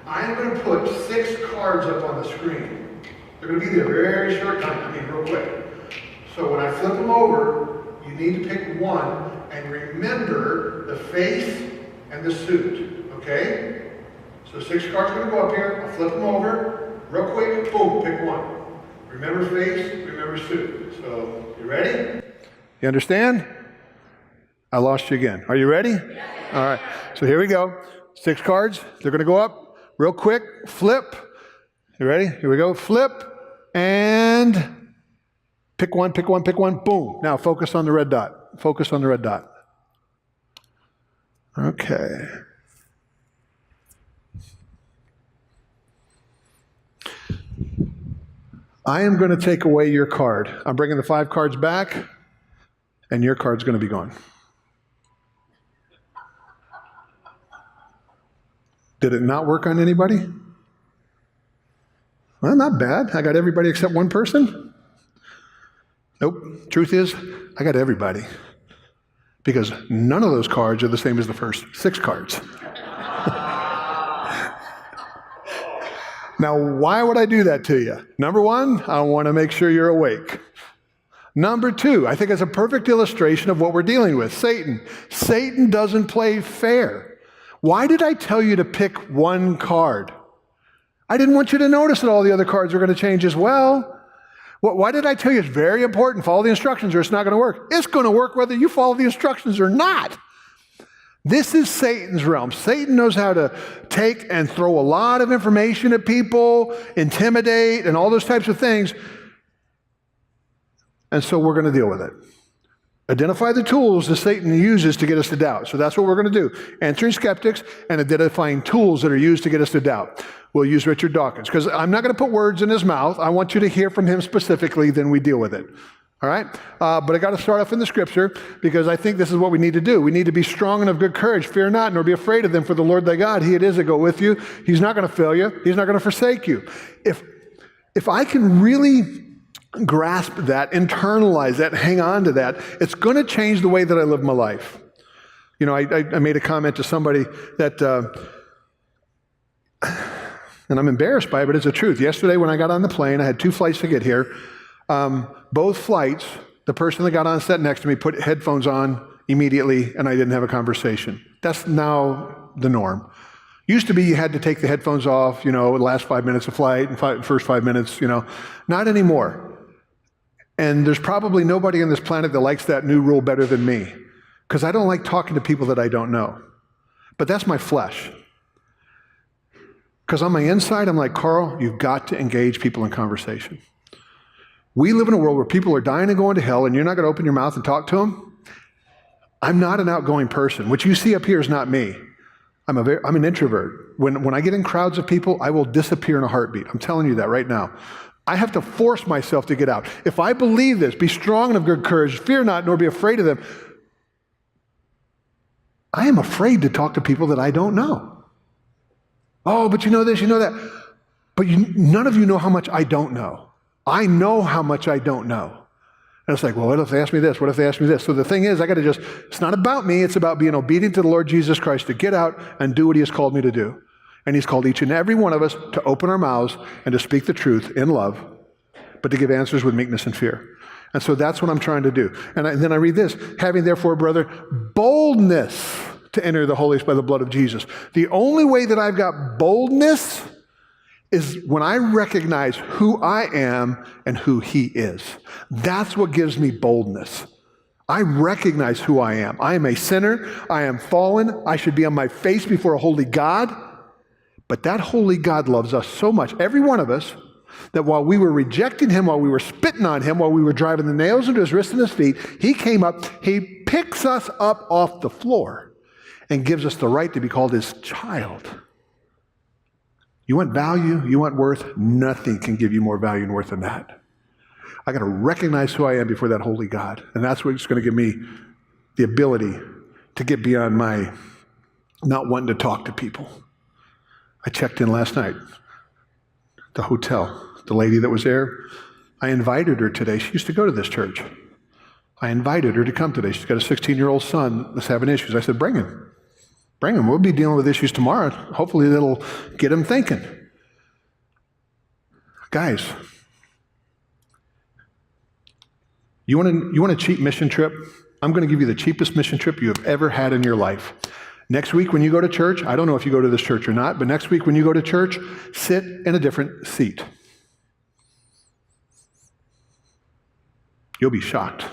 I'm going to put 6 cards up on the screen. They're going to be there very short time, real quick. So when I flip them over, you need to pick one and remember the face and the suit, okay? So 6 cards are going to go up here. I'll flip them over. Real quick, boom, pick one. Remember face, remember suit. So, you ready? You understand? I lost you again. Are you ready? Yeah. All right. So here we go. 6 cards. They're going to go up real quick. Flip. You ready? Here we go. Flip. And pick one, pick one, pick one. Boom. Now focus on the red dot. Focus on the red dot. Okay. I am going to take away your card. I'm bringing the 5 cards back, and your card's going to be gone. Did it not work on anybody? Well, not bad. I got everybody except one person. Nope. Truth is, I got everybody. Because none of those cards are the same as the first 6 cards. Now, why would I do that to you? Number 1, I want to make sure you're awake. Number 2, I think it's a perfect illustration of what we're dealing with. Satan. Satan doesn't play fair. Why did I tell you to pick one card? I didn't want you to notice that all the other cards are going to change as well. Why did I tell you it's very important, follow the instructions or it's not going to work? It's going to work whether you follow the instructions or not. This is Satan's realm. Satan knows how to take and throw a lot of information at people, intimidate, and all those types of things. And so we're going to deal with it. Identify the tools that Satan uses to get us to doubt. So that's what we're going to do. Answering skeptics and identifying tools that are used to get us to doubt. We'll use Richard Dawkins, because I'm not going to put words in his mouth. I want you to hear from him specifically, then we deal with it. All right? But I got to start off in the scripture, because I think this is what we need to do. We need to be strong and of good courage. Fear not, nor be afraid of them, for the Lord thy God, he it is that go with you. He's not going to fail you. He's not going to forsake you. If I can really grasp that, internalize that, hang on to that, it's going to change the way that I live my life. You know, I made a comment to somebody that, and I'm embarrassed by it, but it's the truth. Yesterday when I got on the plane, I had 2 flights to get here. Both flights, the person that got on set next to me put headphones on immediately, and I didn't have a conversation. That's now the norm. Used to be you had to take the headphones off, the last 5 minutes of flight, and first 5 minutes, Not anymore. And there's probably nobody on this planet that likes that new rule better than me, because I don't like talking to people that I don't know. But that's my flesh. Because on my inside, I'm like, Carl, you've got to engage people in conversation. We live in a world where people are dying and going to hell, and you're not going to open your mouth and talk to them. I'm not an outgoing person. What you see up here is not me. I'm an introvert. When I get in crowds of people, I will disappear in a heartbeat. I'm telling you that right now. I have to force myself to get out. If I believe this, be strong and of good courage, fear not, nor be afraid of them. I am afraid to talk to people that I don't know. Oh, but you know this, you know that. But none of you know how much I don't know. I know how much I don't know. And it's like, well, what if they ask me this? What if they ask me this? So the thing is, it's not about me. It's about being obedient to the Lord Jesus Christ, to get out and do what he has called me to do. And he's called each and every one of us to open our mouths and to speak the truth in love, but to give answers with meekness and fear. And so that's what I'm trying to do. And then I read this, having therefore, brother, boldness to enter the holiest by the blood of Jesus. The only way that I've got boldness is when I recognize who I am and who he is. That's what gives me boldness. I recognize who I am. I am a sinner. I am fallen. I should be on my face before a holy God. But that holy God loves us so much, every one of us, that while we were rejecting him, while we were spitting on him, while we were driving the nails into his wrists and his feet, he came up, he picks us up off the floor and gives us the right to be called his child. You want value, you want worth, nothing can give you more value and worth than that. I got to recognize who I am before that holy God. And that's what's going to give me the ability to get beyond my not wanting to talk to people. I checked in last night, the hotel. The lady that was there, I invited her today. She used to go to this church. I invited her to come today. She's got a 16-year-old son that's having issues. I said, bring him. Bring them. We'll be dealing with issues tomorrow. Hopefully that'll get them thinking. Guys, you want a cheap mission trip? I'm going to give you the cheapest mission trip you have ever had in your life. Next week when you go to church, I don't know if you go to this church or not, but next week when you go to church, sit in a different seat. You'll be shocked.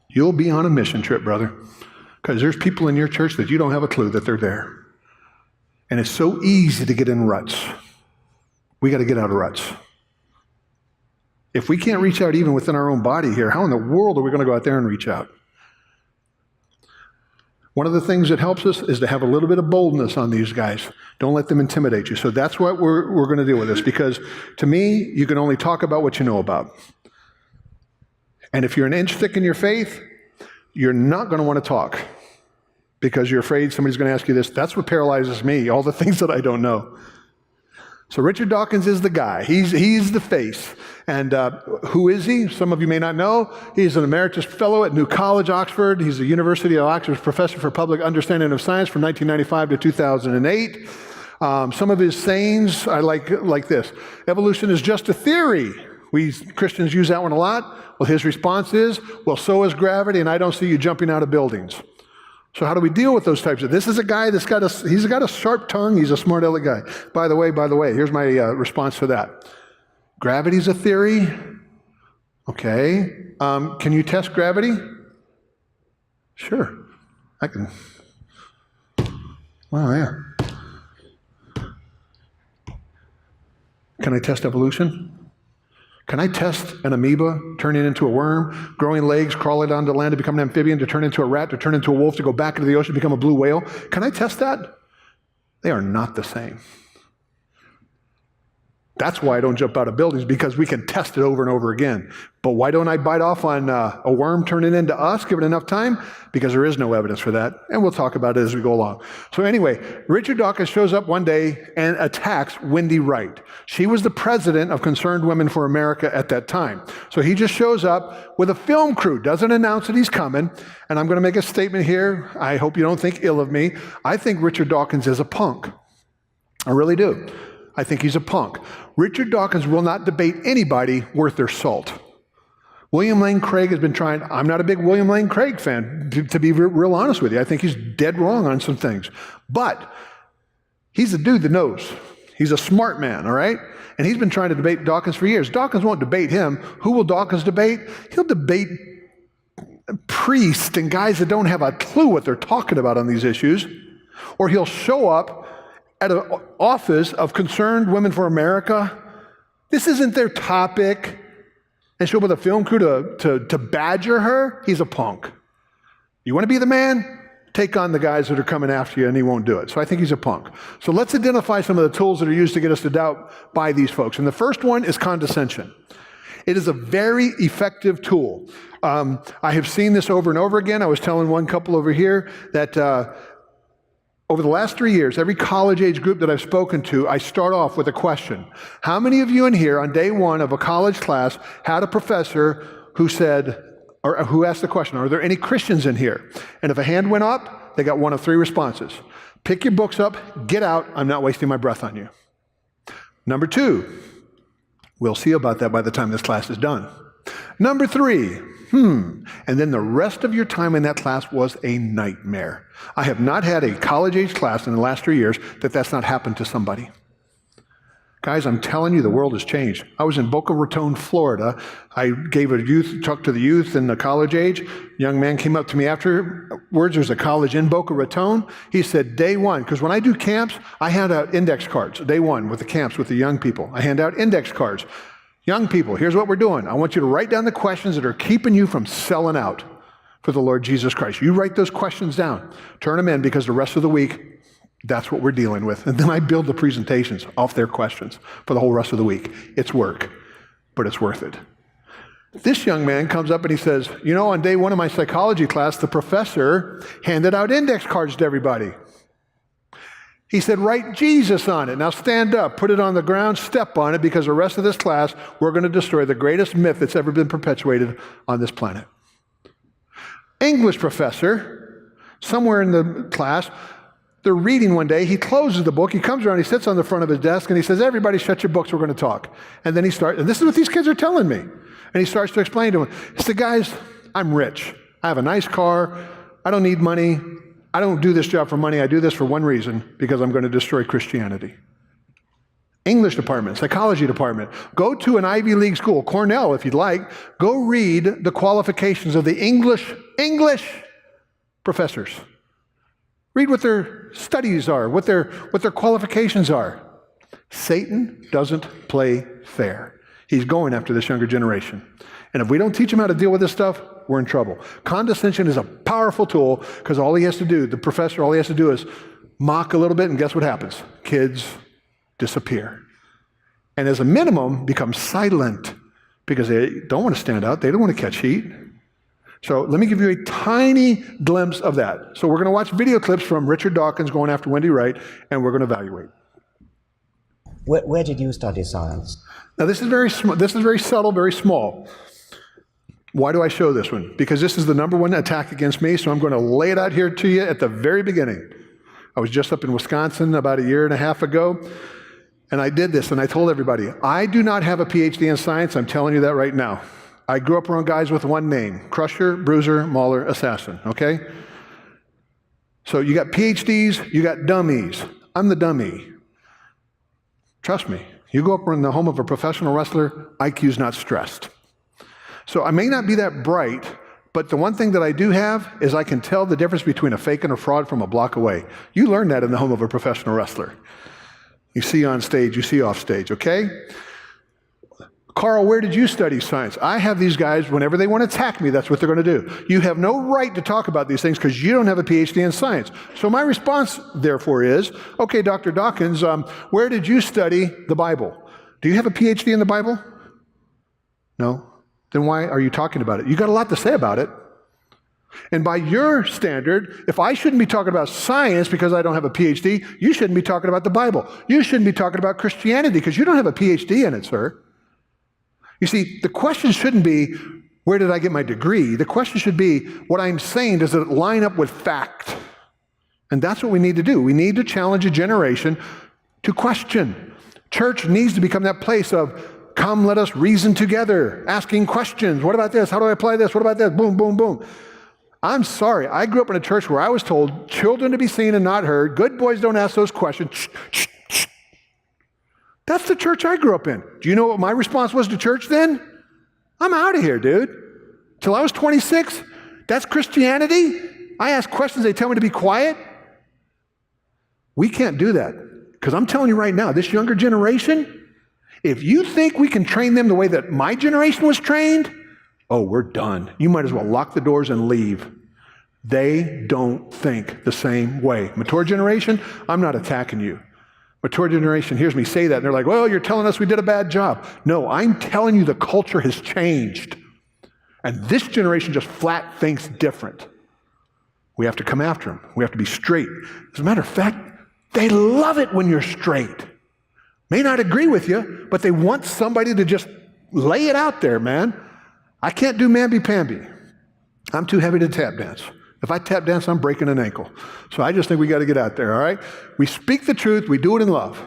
You'll be on a mission trip, brother, because there's people in your church that you don't have a clue that they're there. And it's so easy to get in ruts. We got to get out of ruts. If we can't reach out even within our own body here, how in the world are we going to go out there and reach out? One of the things that helps us is to have a little bit of boldness on these guys. Don't let them intimidate you. So that's what we're going to deal with this, because to me, you can only talk about what you know about. And if you're an inch thick in your faith, you're not going to want to talk because you're afraid somebody's going to ask you this. That's what paralyzes me, all the things that I don't know. So Richard Dawkins is the guy. He's the face. And who is he? Some of you may not know. He's an emeritus fellow at New College, Oxford. He's the University of Oxford's professor for public understanding of science from 1995 to 2008. Some of his sayings I like this. Evolution is just a theory. We Christians use that one a lot. Well, his response is, well, so is gravity, and I don't see you jumping out of buildings. So how do we deal with those types of? This is a guy that's got a sharp tongue. He's a smart aleck guy. By the way, here's my response to that. Gravity's a theory. Okay. Can you test gravity? Sure. I can. Wow, yeah. Can I test evolution? Can I test an amoeba turning into a worm, growing legs, crawling onto land to become an amphibian, to turn into a rat, to turn into a wolf, to go back into the ocean, become a blue whale? Can I test that? They are not the same. That's why I don't jump out of buildings, because we can test it over and over again. But why don't I bite off on a worm turning into us, give it enough time? Because there is no evidence for that, and we'll talk about it as we go along. So anyway, Richard Dawkins shows up one day and attacks Wendy Wright. She was the president of Concerned Women for America at that time. So he just shows up with a film crew, doesn't announce that he's coming, and I'm going to make a statement here. I hope you don't think ill of me. I think Richard Dawkins is a punk. I really do. I think he's a punk. Richard Dawkins will not debate anybody worth their salt. William Lane Craig has been trying. I'm not a big William Lane Craig fan, to be real honest with you. I think he's dead wrong on some things. But he's a dude that knows. He's a smart man, all right? And he's been trying to debate Dawkins for years. Dawkins won't debate him. Who will Dawkins debate? He'll debate priests and guys that don't have a clue what they're talking about on these issues. Or he'll show up at an office of Concerned Women for America. This isn't their topic. And show up with a film crew to badger her. He's a punk. You want to be the man? Take on the guys that are coming after you, and he won't do it. So I think he's a punk. So let's identify some of the tools that are used to get us to doubt by these folks. And the first one is condescension. It is a very effective tool. I have seen this over and over again. I was telling one couple over here that over the last 3 years, every college-age group that I've spoken to, I start off with a question. How many of you in here on day one of a college class had a professor who said, or who asked the question, are there any Christians in here? And if a hand went up, they got one of 3 responses. Pick your books up, get out, I'm not wasting my breath on you. Number 2, we'll see about that by the time this class is done. Number 3, and then the rest of your time in that class was a nightmare. I have not had a college-age class in the last 3 years that's not happened to somebody. Guys, I'm telling you, the world has changed. I was in Boca Raton, Florida. I gave a talk to the youth in the college age. A young man came up to me afterwards. There's a college in Boca Raton. He said, day one, because when I do camps, I hand out index cards. Day one with the camps with the young people. I hand out index cards. Young people, here's what we're doing. I want you to write down the questions that are keeping you from selling out for the Lord Jesus Christ. You write those questions down. Turn them in, because the rest of the week, that's what we're dealing with. And then I build the presentations off their questions for the whole rest of the week. It's work, but it's worth it. This young man comes up and he says, you know, on day one of my psychology class, the professor handed out index cards to everybody. He said, write Jesus on it. Now stand up, put it on the ground, step on it, because the rest of this class, we're going to destroy the greatest myth that's ever been perpetuated on this planet. English professor, somewhere in the class, They're reading one day. He closes the book. He comes around. He sits on the front of his desk, and he says, everybody shut your books. We're going to talk. And then he starts, and this is what these kids are telling me. And he starts to explain to them. He said, guys, I'm rich. I have a nice car. I don't need money. I don't do this job for money. I do this for one reason, because I'm going to destroy Christianity. English department, psychology department. Go to an Ivy League school, Cornell if you'd like. Go read the qualifications of the English professors. Read what their studies are, what their qualifications are. Satan doesn't play fair. He's going after this younger generation. And if we don't teach him how to deal with this stuff, we're in trouble. Condescension is a powerful tool, because all he has to do, the professor, all he has to do is mock a little bit, and guess what happens? Kids disappear. And as a minimum, become silent, because they don't want to stand out. They don't want to catch heat. So let me give you a tiny glimpse of that. So we're going to watch video clips from Richard Dawkins going after Wendy Wright, and we're going to evaluate. Where did you study science? Now this is very subtle, very small. Why do I show this one? Because this is the number one attack against me, so I'm going to lay it out here to you at the very beginning. I was just up in Wisconsin about a year and a half ago, and I did this, and I told everybody, I do not have a PhD in science. I'm telling you that right now. I grew up around guys with one name: Crusher, Bruiser, Mauler, Assassin, okay? So you got PhDs, you got dummies. I'm the dummy. Trust me, you go up in the home of a professional wrestler, IQ's not stressed. So I may not be that bright, but the one thing that I do have is I can tell the difference between a fake and a fraud from a block away. You learn that in the home of a professional wrestler. You see on stage, you see off stage, okay? Carl, where did you study science? I have these guys, whenever they want to attack me, that's what they're going to do. You have no right to talk about these things because you don't have a PhD in science. So my response, therefore, is, okay, Dr. Dawkins, where did you study the Bible? Do you have a PhD in the Bible? No? Then why are you talking about it? You got a lot to say about it. And by your standard, if I shouldn't be talking about science because I don't have a PhD, you shouldn't be talking about the Bible. You shouldn't be talking about Christianity because you don't have a PhD in it, sir. You see, the question shouldn't be, where did I get my degree? The question should be, what I'm saying, does it line up with fact? And that's what we need to do. We need to challenge a generation to question. Church needs to become that place of, come, let us reason together, asking questions. What about this? How do I apply this? What about this? Boom, boom, boom. I'm sorry. I grew up in a church where I was told, children to be seen and not heard. Good boys don't ask those questions. Shh, shh, shh. That's the church I grew up in. Do you know what my response was to church then? I'm out of here, dude. Till I was 26, that's Christianity? I ask questions, they tell me to be quiet? We can't do that. Because I'm telling you right now, this younger generation, if you think we can train them the way that my generation was trained, oh, we're done. You might as well lock the doors and leave. They don't think the same way. Mature generation, I'm not attacking you. Mature generation hears me say that, and they're like, well, you're telling us we did a bad job. No, I'm telling you the culture has changed. And this generation just flat thinks different. We have to come after them. We have to be straight. As a matter of fact, they love it when you're straight. May not agree with you, but they want somebody to just lay it out there, man. I can't do mamby-pamby. I'm too heavy to tap dance. If I tap dance, I'm breaking an ankle. So I just think we got to get out there, all right? We speak the truth. We do it in love.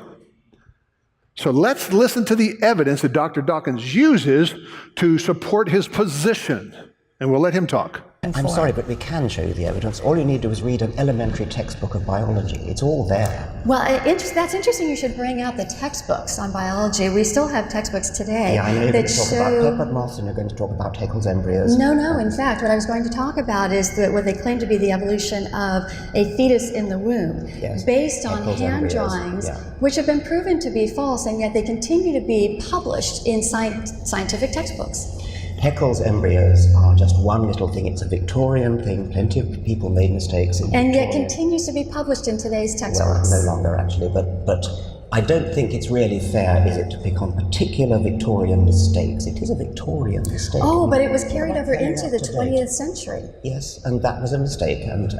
So let's listen to the evidence that Dr. Dawkins uses to support his position, and we'll let him talk. I'm sorry, but we can show you the evidence. All you need to do is read an elementary textbook of biology. It's all there. Well, that's interesting you should bring out the textbooks on biology. We still have textbooks today. Yeah, I know you're going to talk about peppered moths and you're going to talk about Haeckel's embryos. No. In fact, what I was going to talk about is what they claim to be the evolution of a fetus in the womb, yes, based on Haeckel's hand embryos, drawings, yeah, which have been proven to be false, and yet they continue to be published in scientific textbooks. Haeckel's embryos are just one little thing. It's a Victorian thing. Plenty of people made mistakes in And Victoria. yet continues to be published in today's textbooks. Well, no longer actually, but I don't think it's really fair, is it, to pick on particular Victorian mistakes. It is a Victorian mistake. Oh, but it was carried over into the 20th century. Yes, and that was a mistake, and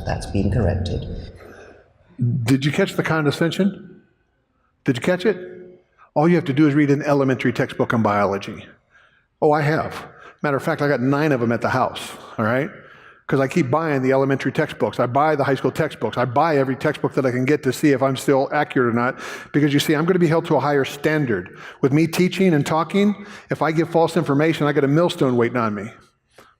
that's been corrected. Did you catch the condescension? Did you catch it? All you have to do is read an elementary textbook on biology. Oh, I have. Matter of fact, I got 9 of them at the house, all right? because I keep buying the elementary textbooks. I buy the high school textbooks. I buy every textbook that I can get to see if I'm still accurate or not, because you see, I'm going to be held to a higher standard. With me teaching and talking, if I give false information, I got a millstone waiting on me.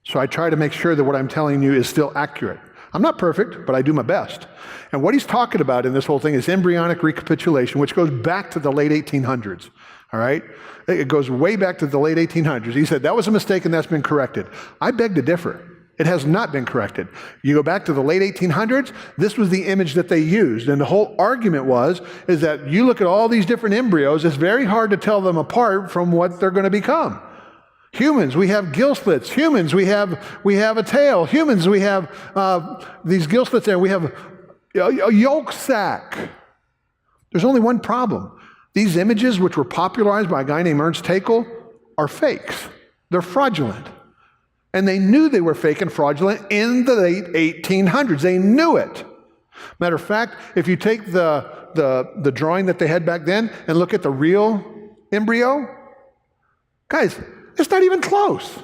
So I try to make sure that what I'm telling you is still accurate. I'm not perfect, but I do my best. And what he's talking about in this whole thing is embryonic recapitulation, which goes back to the late 1800s, all right? It goes way back to the late 1800s. He said that was a mistake and that's been corrected. I beg to differ. It has not been corrected. You go back to the late 1800s, this was the image that they used. And the whole argument is that you look at all these different embryos, it's very hard to tell them apart from what they're going to become. Humans, we have gill slits. Humans, we have a tail. Humans, we have these gill slits there. We have a yolk sac. There's only one problem. These images, which were popularized by a guy named Ernst Haeckel, are fakes. They're fraudulent. And they knew they were fake and fraudulent in the late 1800s. They knew it. Matter of fact, if you take the drawing that they had back then and look at the real embryo, guys, it's not even close.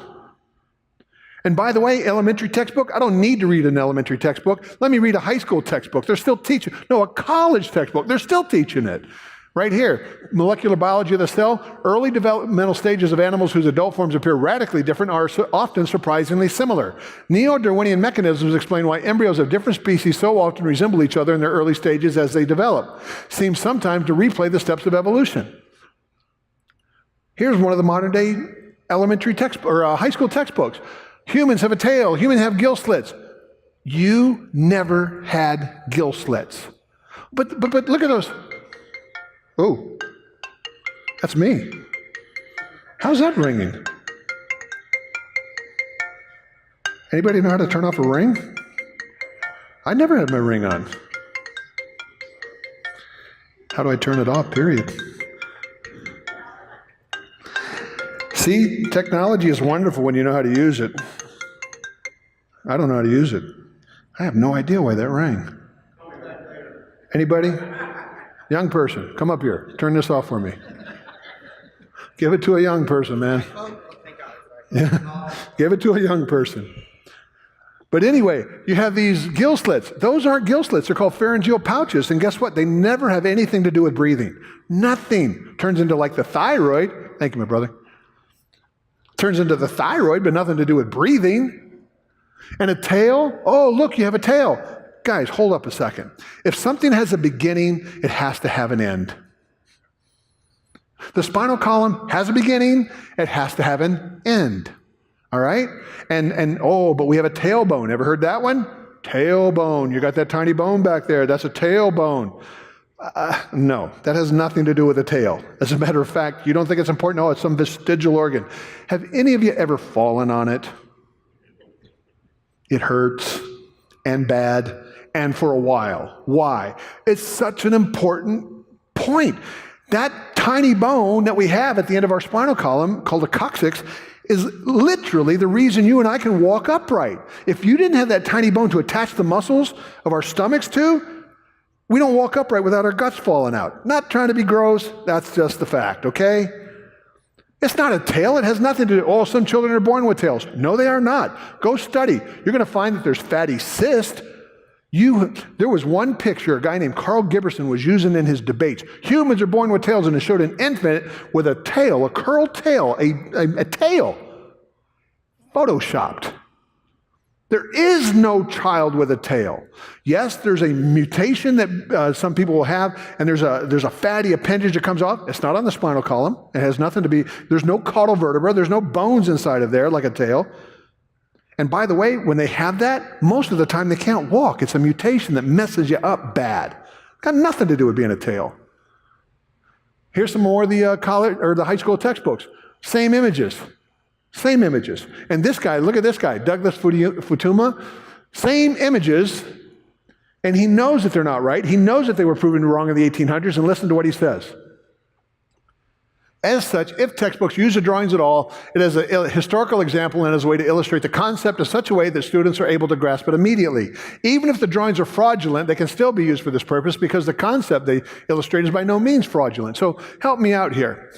And by the way, elementary textbook, I don't need to read an elementary textbook. Let me read a high school textbook. They're still teaching. No, a college textbook. They're still teaching it. Right here, molecular biology of the cell, early developmental stages of animals whose adult forms appear radically different are often surprisingly similar. Neo-Darwinian mechanisms explain why embryos of different species so often resemble each other in their early stages as they develop. Seems sometimes to replay the steps of evolution. Here's one of the modern day elementary text or high school textbooks. Humans have a tail. Humans have gill slits. You never had gill slits. But look at those. Oh, that's me. How's that ringing? Anybody know how to turn off a ring? I never had my ring on. How do I turn it off, period? See, technology is wonderful when you know how to use it. I don't know how to use it. I have no idea why that rang. Anybody? Young person, come up here. Turn this off for me. Give it to a young person, man. Yeah. Give it to a young person. But anyway, you have these gill slits. Those aren't gill slits. They're called pharyngeal pouches. And guess what? They never have anything to do with breathing. Nothing. Turns into like the thyroid. Thank you, my brother. Turns into the thyroid, but nothing to do with breathing. And a tail. Oh, look, you have a tail. Guys, hold up a second. If something has a beginning, it has to have an end. The spinal column has a beginning, it has to have an end. All right? But we have a tailbone. Ever heard that one? Tailbone. You got that tiny bone back there. That's a tailbone. No, that has nothing to do with a tail. As a matter of fact, you don't think it's important? No, it's some vestigial organ. Have any of you ever fallen on it? It hurts and bad. And for a while. Why? It's such an important point. That tiny bone that we have at the end of our spinal column, called a coccyx, is literally the reason you and I can walk upright. If you didn't have that tiny bone to attach the muscles of our stomachs to, we don't walk upright without our guts falling out. Not trying to be gross, that's just the fact, okay? It's not a tail. It has nothing to do. Oh, some children are born with tails. No, they are not. Go study. You're going to find that there's fatty cysts. There was one picture a guy named Carl Giberson was using in his debates. Humans are born with tails, and it showed an infant with a tail, a curled tail, a tail, photoshopped. There is no child with a tail. Yes, there's a mutation that some people will have, and there's a fatty appendage that comes off. It's not on the spinal column. It has nothing to be, there's no caudal vertebra, there's no bones inside of there like a tail. And by the way, when they have that, most of the time they can't walk. It's a mutation that messes you up bad. Got nothing to do with being a tail. Here's some more of the college or the high school textbooks. Same images. Same images. And this guy, look at this guy, Douglas Futuma. Same images, and he knows that they're not right. He knows that they were proven wrong in the 1800s, and listen to what he says. As such, if textbooks use the drawings at all, it is a historical example and as a way to illustrate the concept in such a way that students are able to grasp it immediately. Even if the drawings are fraudulent, they can still be used for this purpose because the concept they illustrate is by no means fraudulent. So help me out here.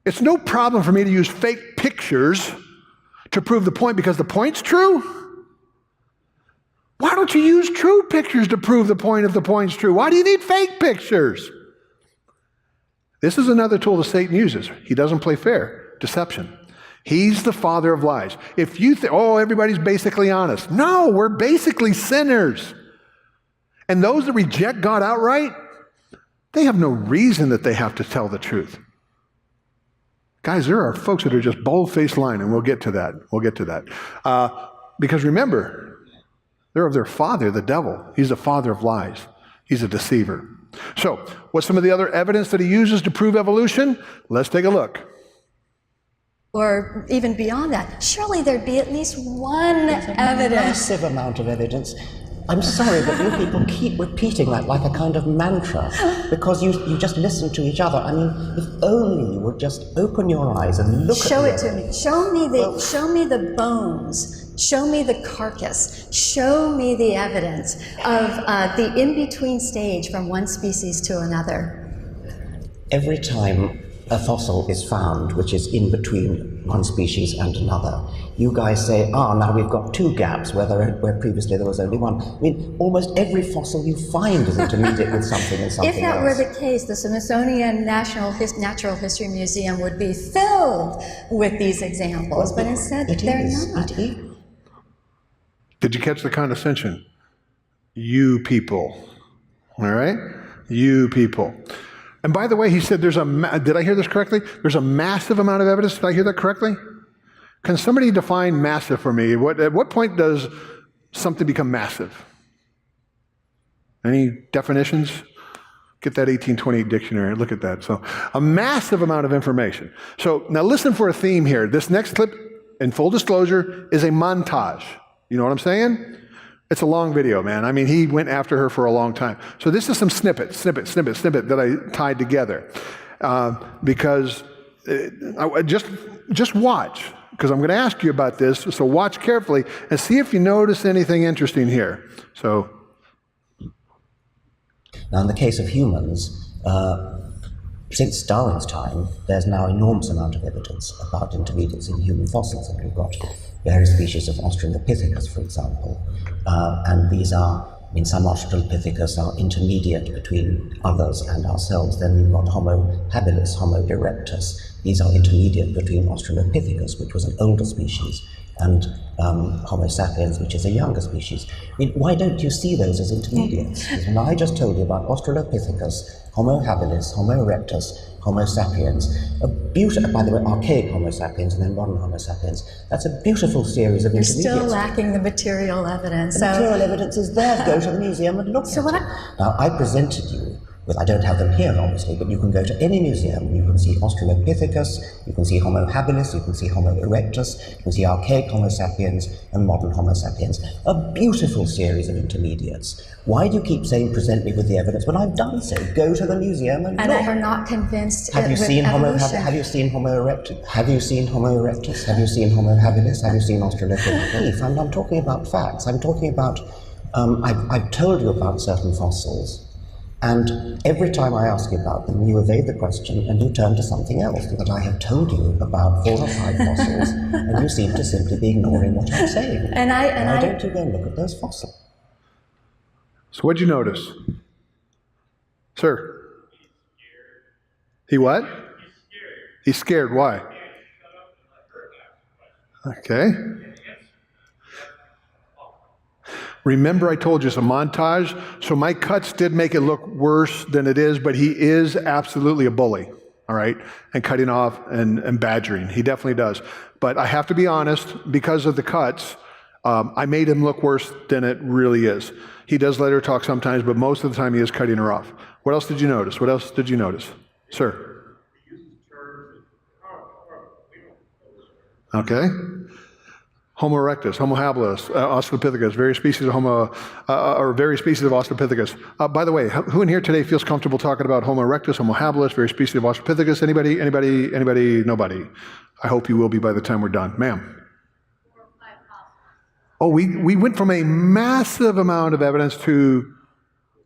It's no problem for me to use fake pictures to prove the point because the point's true. Why don't you use true pictures to prove the point if the point's true? Why do you need fake pictures? This is another tool that Satan uses. He doesn't play fair. Deception. He's the father of lies. If you think, oh, everybody's basically honest. No, we're basically sinners. And those that reject God outright, they have no reason that they have to tell the truth. Guys, there are folks that are just bold-faced lying, and we'll get to that. We'll get to that. Because remember, they're of their father, the devil. He's the father of lies. He's a deceiver. So, what's some of the other evidence that he uses to prove evolution? Let's take a look. Or even beyond that, surely there'd be at least one evidence. Massive amount of evidence. I'm sorry, but you people keep repeating that like a kind of mantra because you just listen to each other. I mean, if only you would just open your eyes and look Show at it to me. Show me the bones. Show me the carcass. Show me the evidence of the in-between stage from one species to another. Every time a fossil is found which is in between one species and another, you guys say, now we've got two gaps where previously there was only one. I mean, almost every fossil you find is intermediate with something and something else. If that were the case, the Smithsonian Natural History Museum would be filled with these examples, but instead they're not. It is. Did you catch the condescension? You people. All right? You people. And by the way, he said did I hear this correctly? There's a massive amount of evidence. Did I hear that correctly? Can somebody define massive for me? At what point does something become massive? Any definitions? Get that 1828 dictionary and look at that. So a massive amount of information. So now listen for a theme here. This next clip, in full disclosure, is a montage. You know what I'm saying? It's a long video, man. I mean, he went after her for a long time. So this is some snippet that I tied together. Because just watch, because I'm going to ask you about this. So watch carefully and see if you notice anything interesting here. So. Now, in the case of humans, since Darwin's time, there's now enormous amount of evidence about intermediates in human fossils, and we've got various species of Australopithecus, for example, and these are, some Australopithecus are intermediate between others and ourselves. Then we've got Homo habilis, Homo erectus. These are intermediate between Australopithecus, which was an older species, and Homo sapiens, which is a younger species. Why don't you see those as intermediates? Because when I just told you about Australopithecus, Homo habilis, Homo erectus, Homo sapiens, by the way, archaic Homo sapiens and then modern Homo sapiens, that's a beautiful series of intermediates. You're still lacking the material evidence. The material evidence is there. Go to the museum and look at it. Now, I presented you with, I don't have them here, obviously, but you can go to any museum. You can see Australopithecus, you can see Homo habilis, you can see Homo erectus, you can see archaic Homo sapiens and modern Homo sapiens. A beautiful series of intermediates. Why do you keep saying, present me with the evidence, when I've done so? Go to the museum and look. And I am not convinced Have you seen Homo evolution. Have you seen Homo erectus? Have you seen Homo erectus? Have you seen Homo habilis? Have you seen Australopithecus? I'm talking about facts. I'm talking about, I've told you about certain fossils. And every time I ask you about them, you evade the question and you turn to something else, that I have told you about 4 or 5 fossils, and you seem to simply be ignoring what I'm saying. Why don't you go and look at those fossils? So what'd you notice? Sir? He what? He's scared. Why? Okay. Remember I told you it's a montage, so my cuts did make it look worse than it is, but he is absolutely a bully, all right, and cutting off and badgering. He definitely does. But I have to be honest, because of the cuts, I made him look worse than it really is. He does let her talk sometimes, but most of the time he is cutting her off. What else did you notice? What else did you notice? Sir? Okay. Homo erectus, Homo habilis, Australopithecus, various species of various species of Australopithecus. By the way, who in here today feels comfortable talking about Homo erectus, Homo habilis, various species of Australopithecus? Anybody? Nobody. I hope you will be by the time we're done. Ma'am. Oh, we went from a massive amount of evidence to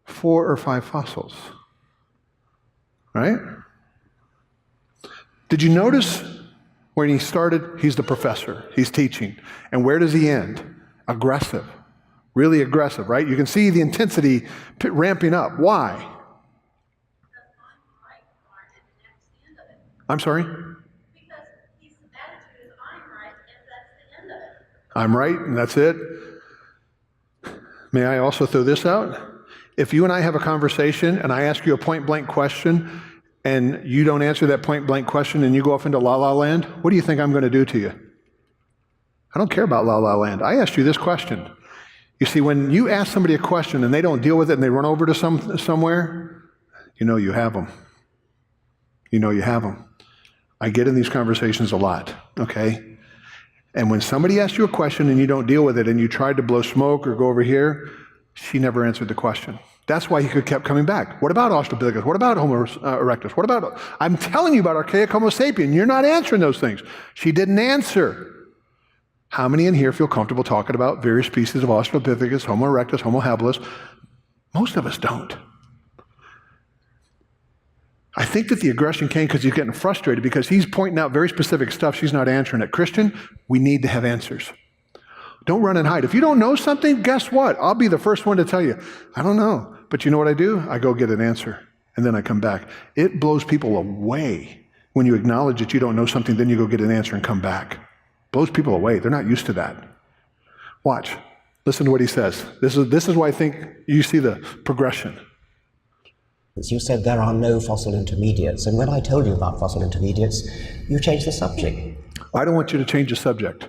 4 or 5 fossils. Right? Did you notice? When he started, he's the professor. He's teaching. And where does he end? Aggressive. Really aggressive, right? You can see the intensity ramping up. Why? I'm sorry? I'm right, and that's it. May I also throw this out? If you and I have a conversation and I ask you a point-blank question and you don't answer that point-blank question and you go off into la-la land, what do you think I'm going to do to you? I don't care about la-la land. I asked you this question. You see, when you ask somebody a question and they don't deal with it and they run over to somewhere, you know you have them. You know you have them. I get in these conversations a lot, okay? And when somebody asks you a question and you don't deal with it and you tried to blow smoke or go over here, she never answered the question. That's why he kept coming back. What about Australopithecus? What about Homo erectus? What about, I'm telling you about archaic Homo sapien. You're not answering those things. She didn't answer. How many in here feel comfortable talking about various species of Australopithecus, Homo erectus, Homo habilis? Most of us don't. I think that the aggression came because he's getting frustrated because he's pointing out very specific stuff. She's not answering it. Christian, we need to have answers. Don't run and hide. If you don't know something, guess what? I'll be the first one to tell you, I don't know. But you know what I do? I go get an answer, and then I come back. It blows people away when you acknowledge that you don't know something, then you go get an answer and come back. Blows people away. They're not used to that. Watch. Listen to what he says. This is why I think you see the progression. You said there are no fossil intermediates, and when I told you about fossil intermediates, you changed the subject. I don't want you to change the subject.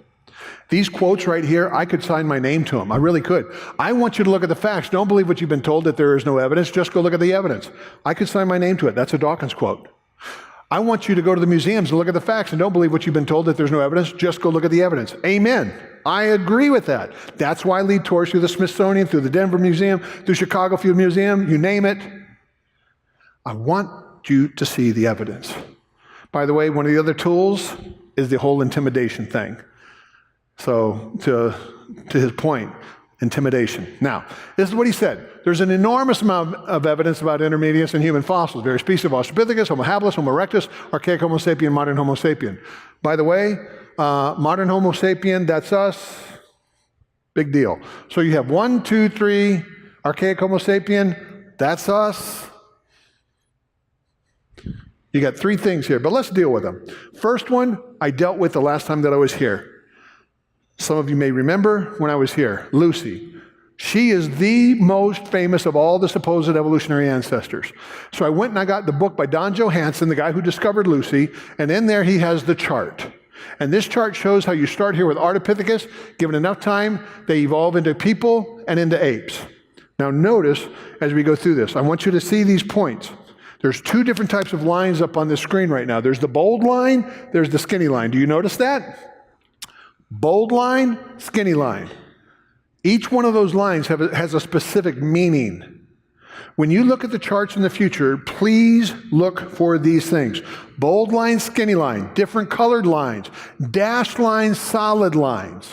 These quotes right here, I could sign my name to them. I really could. I want you to look at the facts. Don't believe what you've been told that there is no evidence. Just go look at the evidence. I could sign my name to it. That's a Dawkins quote. I want you to go to the museums and look at the facts and don't believe what you've been told that there's no evidence. Just go look at the evidence. Amen. I agree with that. That's why I lead tours through the Smithsonian, through the Denver Museum, through Chicago Field Museum, you name it. I want you to see the evidence. By the way, one of the other tools is the whole intimidation thing. So to his point, intimidation. Now, this is what he said. There's an enormous amount of evidence about intermediates in human fossils. Various species of Australopithecus, Homo habilis, Homo erectus, archaic Homo sapien, modern Homo sapien. By the way, modern Homo sapien, that's us. Big deal. So you have 1, 2, 3, archaic Homo sapien, that's us. You got 3 things here, but let's deal with them. First one, I dealt with the last time that I was here. Some of you may remember when I was here, Lucy. She is the most famous of all the supposed evolutionary ancestors. So I went and I got the book by Don Johanson, the guy who discovered Lucy, and in there he has the chart. And this chart shows how you start here with Ardipithecus. Given enough time, they evolve into people and into apes. Now notice, as we go through this, I want you to see these points. There's 2 different types of lines up on the screen right now. There's the bold line, there's the skinny line. Do you notice that? Bold line, skinny line. Each one of those lines has a specific meaning. When you look at the charts in the future, please look for these things. Bold line, skinny line, different colored lines, dashed lines, solid lines.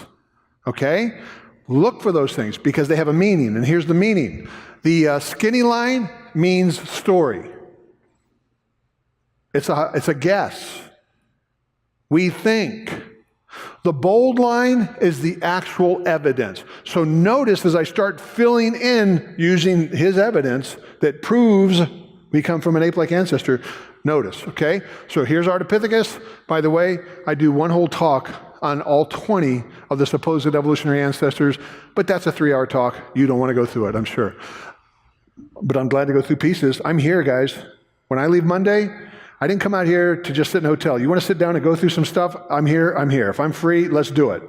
Okay? Look for those things because they have a meaning, and here's the meaning. The skinny line means story. It's a guess. We think. The bold line is the actual evidence. So notice as I start filling in using his evidence that proves we come from an ape-like ancestor, notice, okay? So here's Ardipithecus. By the way, I do one whole talk on all 20 of the supposed evolutionary ancestors, but that's a 3-hour talk. You don't want to go through it, I'm sure. But I'm glad to go through pieces. I'm here, guys. When I leave Monday, I didn't come out here to just sit in a hotel. You want to sit down and go through some stuff? I'm here, I'm here. If I'm free, let's do it.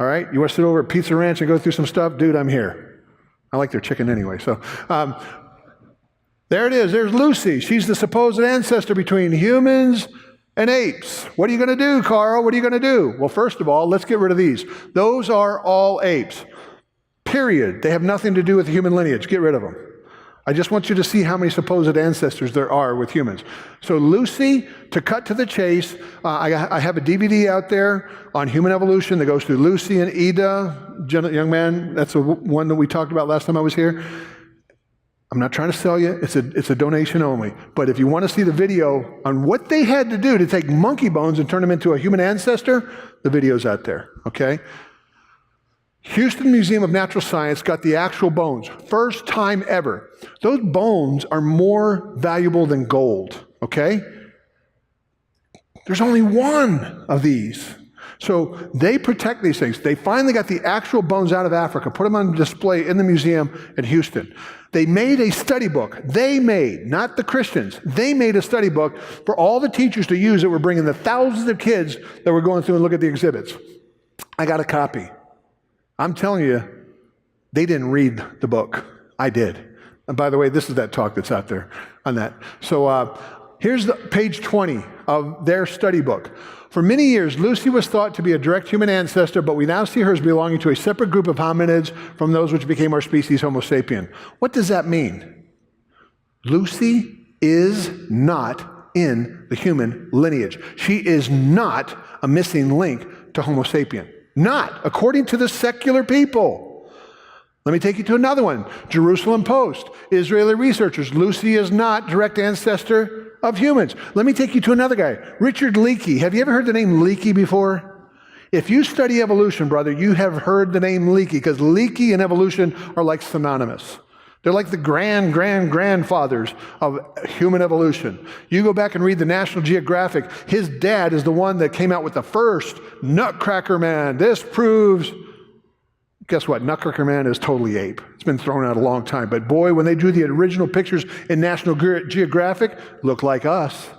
All right? You want to sit over at Pizza Ranch and go through some stuff? Dude, I'm here. I like their chicken anyway. So there it is. There's Lucy. She's the supposed ancestor between humans and apes. What are you going to do, Carl? What are you going to do? Well, first of all, let's get rid of these. Those are all apes. Period. They have nothing to do with the human lineage. Get rid of them. I just want you to see how many supposed ancestors there are with humans. So Lucy, to cut to the chase, I have a DVD out there on human evolution that goes through Lucy and Ida, young man. That's the one that we talked about last time I was here. I'm not trying to sell you. It's a donation only. But if you want to see the video on what they had to do to take monkey bones and turn them into a human ancestor, the video's out there, okay? Houston Museum of Natural Science got the actual bones. First time ever. Those bones are more valuable than gold, okay? There's only one of these. So they protect these things. They finally got the actual bones out of Africa, put them on display in the museum at Houston. They made a study book. Not the Christians, they made a study book for all the teachers to use that were bringing the thousands of kids that were going through and look at the exhibits. I got a copy. I'm telling you, they didn't read the book. I did. And by the way, this is that talk that's out there on that. So here's the page 20 of their study book. For many years, Lucy was thought to be a direct human ancestor, but we now see her as belonging to a separate group of hominids from those which became our species, Homo sapien. What does that mean? Lucy is not in the human lineage. She is not a missing link to Homo sapien. Not, according to the secular people. Let me take you to another one. Jerusalem Post. Israeli researchers. Lucy is not direct ancestor of humans. Let me take you to another guy. Richard Leakey. Have you ever heard the name Leakey before? If you study evolution, brother, you have heard the name Leakey, because Leakey and evolution are like synonymous. They're like the grandfathers of human evolution. You go back and read the National Geographic. His dad is the one that came out with the first Nutcracker Man. This proves, guess what? Nutcracker Man is totally ape. It's been thrown out a long time. But boy, when they drew the original pictures in National Geographic, look like us.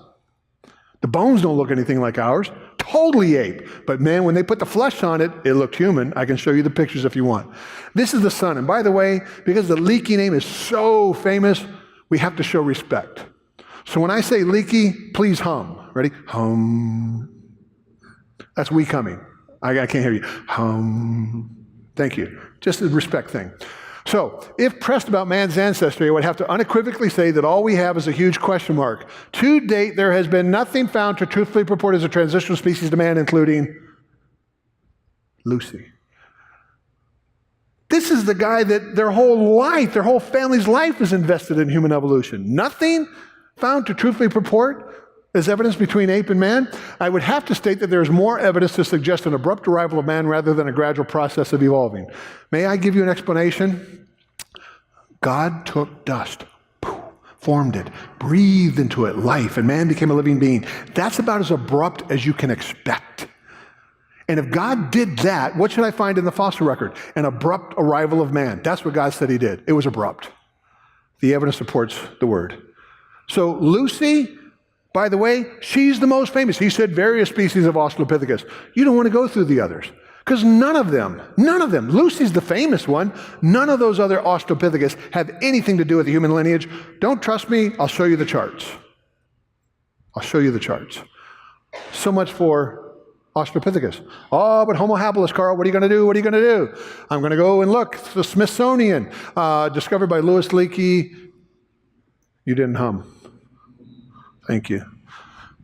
The bones don't look anything like ours. Totally ape. But man, when they put the flesh on it, it looked human. I can show you the pictures if you want. This is the son. And by the way, because the Leakey name is so famous, we have to show respect. So when I say Leakey, please hum. Ready? Hum. That's we coming. I can't hear you. Hum. Thank you. Just a respect thing. So, if pressed about man's ancestry, I would have to unequivocally say that all we have is a huge question mark. To date, there has been nothing found to truthfully purport as a transitional species to man, including Lucy. This is the guy that their whole life, their whole family's life is invested in human evolution. Nothing found to truthfully purport as evidence between ape and man. I would have to state that there is more evidence to suggest an abrupt arrival of man rather than a gradual process of evolving. May I give you an explanation? God took dust, formed it, breathed into it life, and man became a living being. That's about as abrupt as you can expect. And if God did that, what should I find in the fossil record? An abrupt arrival of man. That's what God said he did. It was abrupt. The evidence supports the word. So Lucy, by the way, she's the most famous. He said various species of Australopithecus. You don't want to go through the others, because none of them, Lucy's the famous one, none of those other Australopithecus have anything to do with the human lineage. Don't trust me? I'll show you the charts. So much for Australopithecus. Oh, but Homo habilis, Carl, what are you going to do? I'm going to go and look. It's the Smithsonian, discovered by Louis Leakey. You didn't hum. Thank you.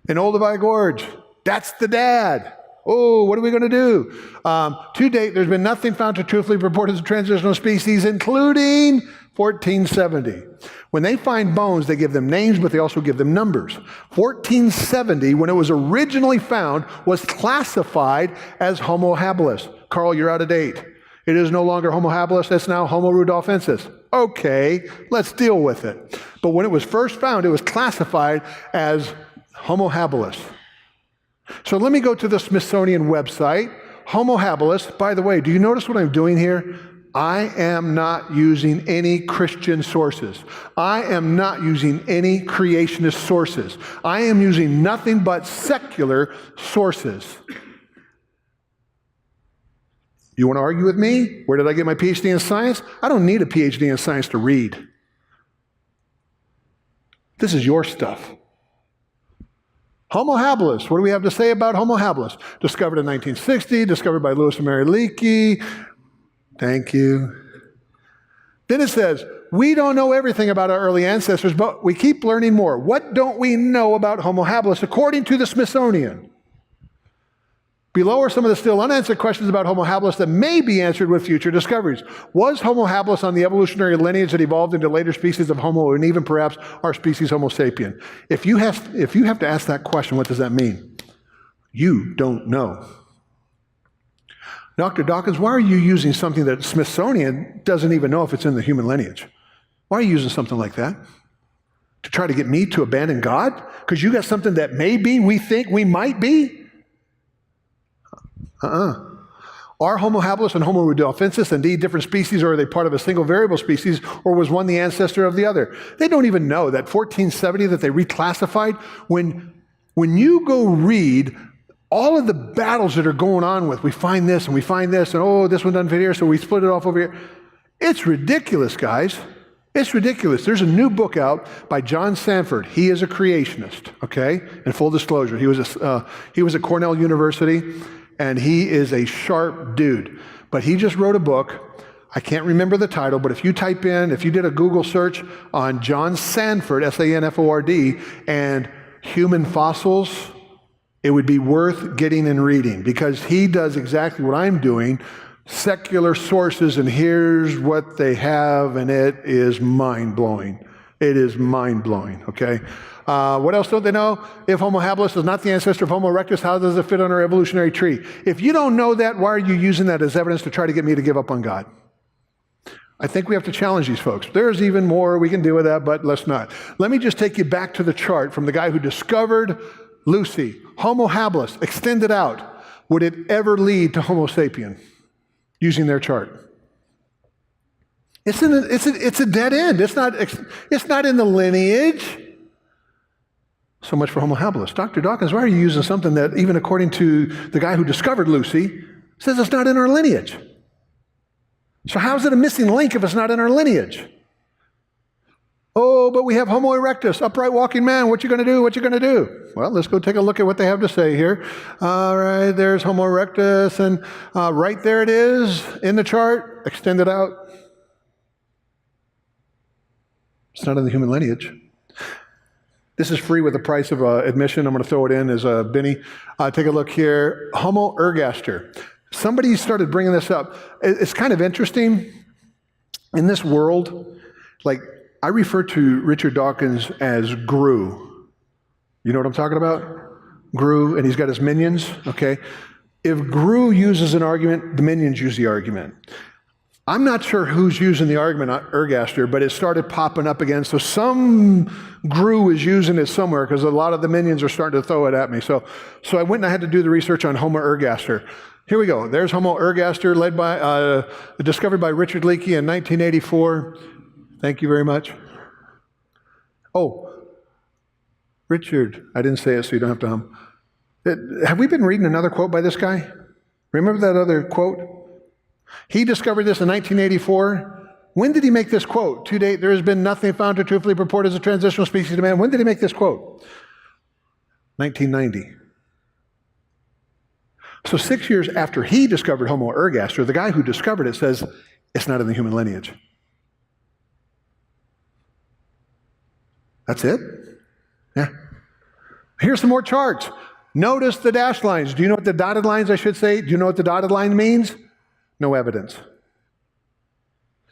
In Olduvai Gorge, that's the dad. Oh, what are we going to do? To date, there's been nothing found to truthfully purport as a transitional species, including 1470. When they find bones, they give them names, but they also give them numbers. 1470, when it was originally found, was classified as Homo habilis. Carl, you're out of date. It is no longer Homo habilis, it's now Homo rudolfensis. Okay, let's deal with it. But when it was first found, it was classified as Homo habilis. So let me go to the Smithsonian website. Homo habilis, by the way, do you notice what I'm doing here? I am not using any Christian sources. I am not using any creationist sources. I am using nothing but secular sources. You want to argue with me? Where did I get my PhD in science? I don't need a PhD in science to read. This is your stuff. Homo habilis. What do we have to say about Homo habilis? Discovered in 1960, discovered by Louis and Mary Leakey. Thank you. Then it says, we don't know everything about our early ancestors, but we keep learning more. What don't we know about Homo habilis according to the Smithsonian? Below are some of the still unanswered questions about Homo habilis that may be answered with future discoveries. Was Homo habilis on the evolutionary lineage that evolved into later species of Homo and even perhaps our species Homo sapien? If you have to ask that question, what does that mean? You don't know. Dr. Dawkins, why are you using something that Smithsonian doesn't even know if it's in the human lineage? Why are you using something like that? To try to get me to abandon God? Because you got something that maybe we think we might be? Are Homo habilis and Homo rudolfensis indeed different species, or are they part of a single variable species, or was one the ancestor of the other? They don't even know that 1470 that they reclassified. When you go read all of the battles that are going on with, we find this and we find this, and oh, this one doesn't fit here, so we split it off over here. It's ridiculous, guys. It's ridiculous. There's a new book out by John Sanford. He is a creationist, okay? In full disclosure, he was at Cornell University, and he is a sharp dude. But he just wrote a book. I can't remember the title, but if you did a Google search on John Sanford, S-A-N-F-O-R-D, and human fossils, it would be worth getting and reading, because he does exactly what I'm doing, secular sources, and here's what they have, and it is mind-blowing. It is mind-blowing, okay? What else don't they know? If Homo habilis is not the ancestor of Homo erectus, how does it fit on our evolutionary tree? If you don't know that, why are you using that as evidence to try to get me to give up on God? I think we have to challenge these folks. There's even more we can do with that, but let's not. Let me just take you back to the chart from the guy who discovered Lucy. Homo habilis, extended out. Would it ever lead to Homo sapien? Using their chart. It's a dead end. It's not in the lineage. So much for Homo habilis. Dr. Dawkins, why are you using something that, even according to the guy who discovered Lucy, says it's not in our lineage? So how's it a missing link if it's not in our lineage? Oh, but we have Homo erectus, upright walking man. What you going to do? What you going to do? Well, let's go take a look at what they have to say here. All right, there's Homo erectus, and right there it is in the chart, extended out. It's not in the human lineage. This is free with the price of admission. I'm going to throw it in as a Benny. Take a look here. Homo ergaster. Somebody started bringing this up. It's kind of interesting. In this world, like, I refer to Richard Dawkins as Gru. You know what I'm talking about? Gru, and he's got his minions, okay? If Gru uses an argument, the minions use the argument. I'm not sure who's using the argument on ergaster, but it started popping up again. So some Gru is using it somewhere, because a lot of the minions are starting to throw it at me. So I went and I had to do the research on Homo ergaster. Here we go. There's Homo ergaster, discovered by Richard Leakey in 1984. Thank you very much. Oh, Richard, I didn't say it, so you don't have to hum. Have we been reading another quote by this guy? Remember that other quote? He discovered this in 1984. When did he make this quote? To date, there has been nothing found to truthfully purport as a transitional species to man. When did he make this quote? 1990. So 6 years after he discovered Homo ergaster, the guy who discovered it says it's not in the human lineage. That's it? Yeah. Here's some more charts. Notice the dashed lines. Do you know what the dotted lines, I should say? Do you know what the dotted line means? No evidence.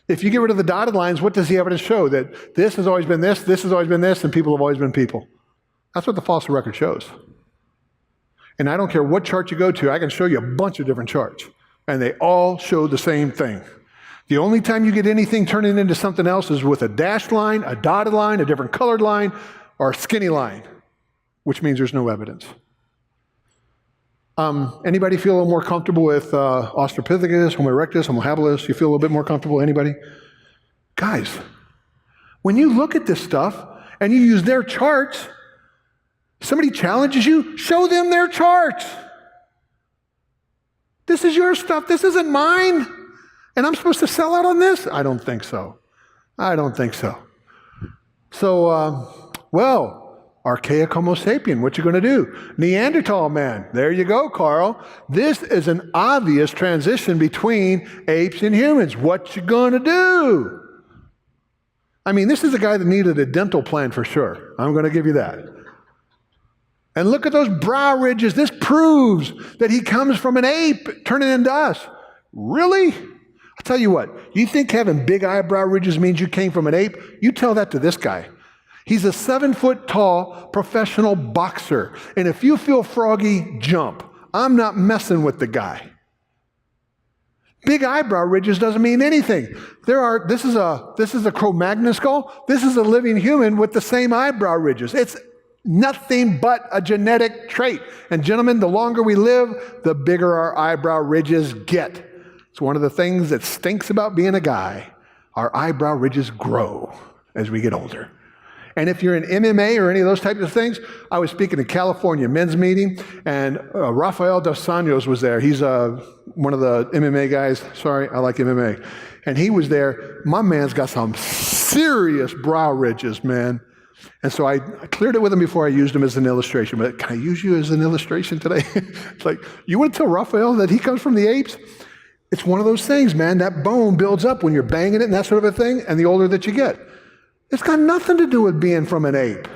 If you get rid of the dotted lines, what does the evidence show? That this has always been this has always been this, and people have always been people. That's what the fossil record shows. And I don't care what chart you go to, I can show you a bunch of different charts, and they all show the same thing. The only time you get anything turning into something else is with a dashed line, a dotted line, a different colored line, or a skinny line, which means there's no evidence. Anybody feel a little more comfortable with Australopithecus, Homo erectus, Homo habilis? You feel a little bit more comfortable? Anybody? Guys, when you look at this stuff and you use their charts, somebody challenges you, show them their charts. This is your stuff. This isn't mine. And I'm supposed to sell out on this? I don't think so. I don't think so. So, archaic Homo sapien, what you going to do? Neanderthal man, there you go, Carl. This is an obvious transition between apes and humans. What you going to do? I mean, this is a guy that needed a dental plan for sure. I'm going to give you that. And look at those brow ridges. This proves that he comes from an ape turning into us. Really? I'll tell you what, you think having big eyebrow ridges means you came from an ape? You tell that to this guy. He's a 7-foot-tall professional boxer. And if you feel froggy, jump. I'm not messing with the guy. Big eyebrow ridges doesn't mean anything. This is a Cro-Magnon skull. This is a living human with the same eyebrow ridges. It's nothing but a genetic trait. And gentlemen, the longer we live, the bigger our eyebrow ridges get. It's one of the things that stinks about being a guy. Our eyebrow ridges grow as we get older. And if you're in MMA or any of those types of things, I was speaking at California men's meeting, and Rafael dos Anjos was there. He's one of the MMA guys. Sorry, I like MMA. And he was there. My man's got some serious brow ridges, man. And so I cleared it with him before I used him as an illustration. But can I use you as an illustration today? It's like, you want to tell Rafael that he comes from the apes? It's one of those things, man. That bone builds up when you're banging it and that sort of a thing, and the older that you get. It's got nothing to do with being from an ape.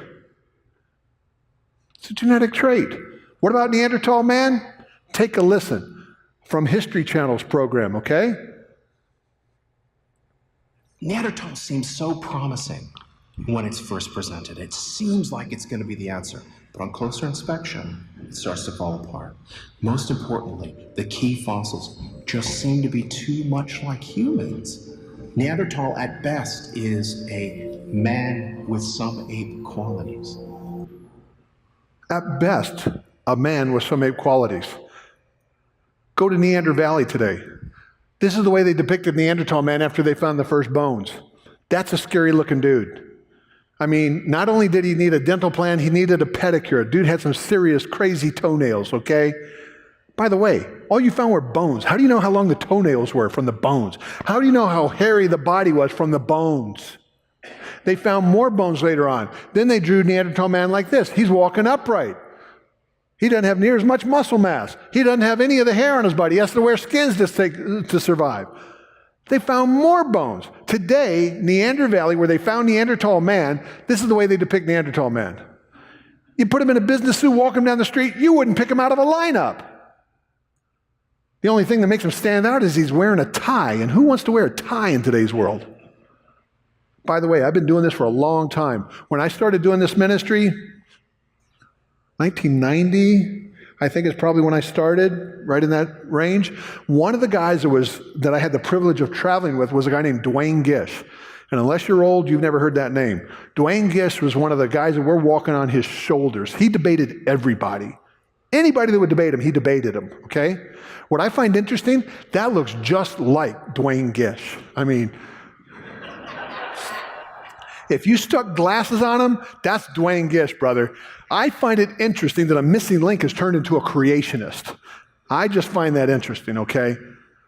It's a genetic trait. What about Neanderthal man? Take a listen from History Channel's program, okay? Neanderthal seems so promising when it's first presented. It seems like it's going to be the answer. But on closer inspection, it starts to fall apart. Most importantly, the key fossils just seem to be too much like humans. Neanderthal at best is a man with some ape qualities. At best, a man with some ape qualities. Go to Neander Valley today. This is the way they depicted Neanderthal man after they found the first bones. That's a scary looking dude. I mean, not only did he need a dental plan, he needed a pedicure. Dude had some serious crazy toenails, okay? By the way, all you found were bones. How do you know how long the toenails were from the bones? How do you know how hairy the body was from the bones? They found more bones later on. Then they drew Neanderthal man like this. He's walking upright. He doesn't have near as much muscle mass. He doesn't have any of the hair on his body. He has to wear skins to survive. They found more bones. Today, Neander Valley, where they found Neanderthal man, this is the way they depict Neanderthal man. You put him in a business suit, walk him down the street, you wouldn't pick him out of a lineup. The only thing that makes him stand out is he's wearing a tie, and who wants to wear a tie in today's world? By the way, I've been doing this for a long time. When I started doing this ministry, 1990, I think is probably when I started, right in that range. One of the guys that I had the privilege of traveling with was a guy named Dwayne Gish. And unless you're old, you've never heard that name. Dwayne Gish was one of the guys that were walking on his shoulders. He debated everybody. Anybody that would debate him, he debated him, okay? What I find interesting, that looks just like Dwayne Gish. I mean, if you stuck glasses on him, that's Dwayne Gish, brother. I find it interesting that a missing link has turned into a creationist. I just find that interesting, okay?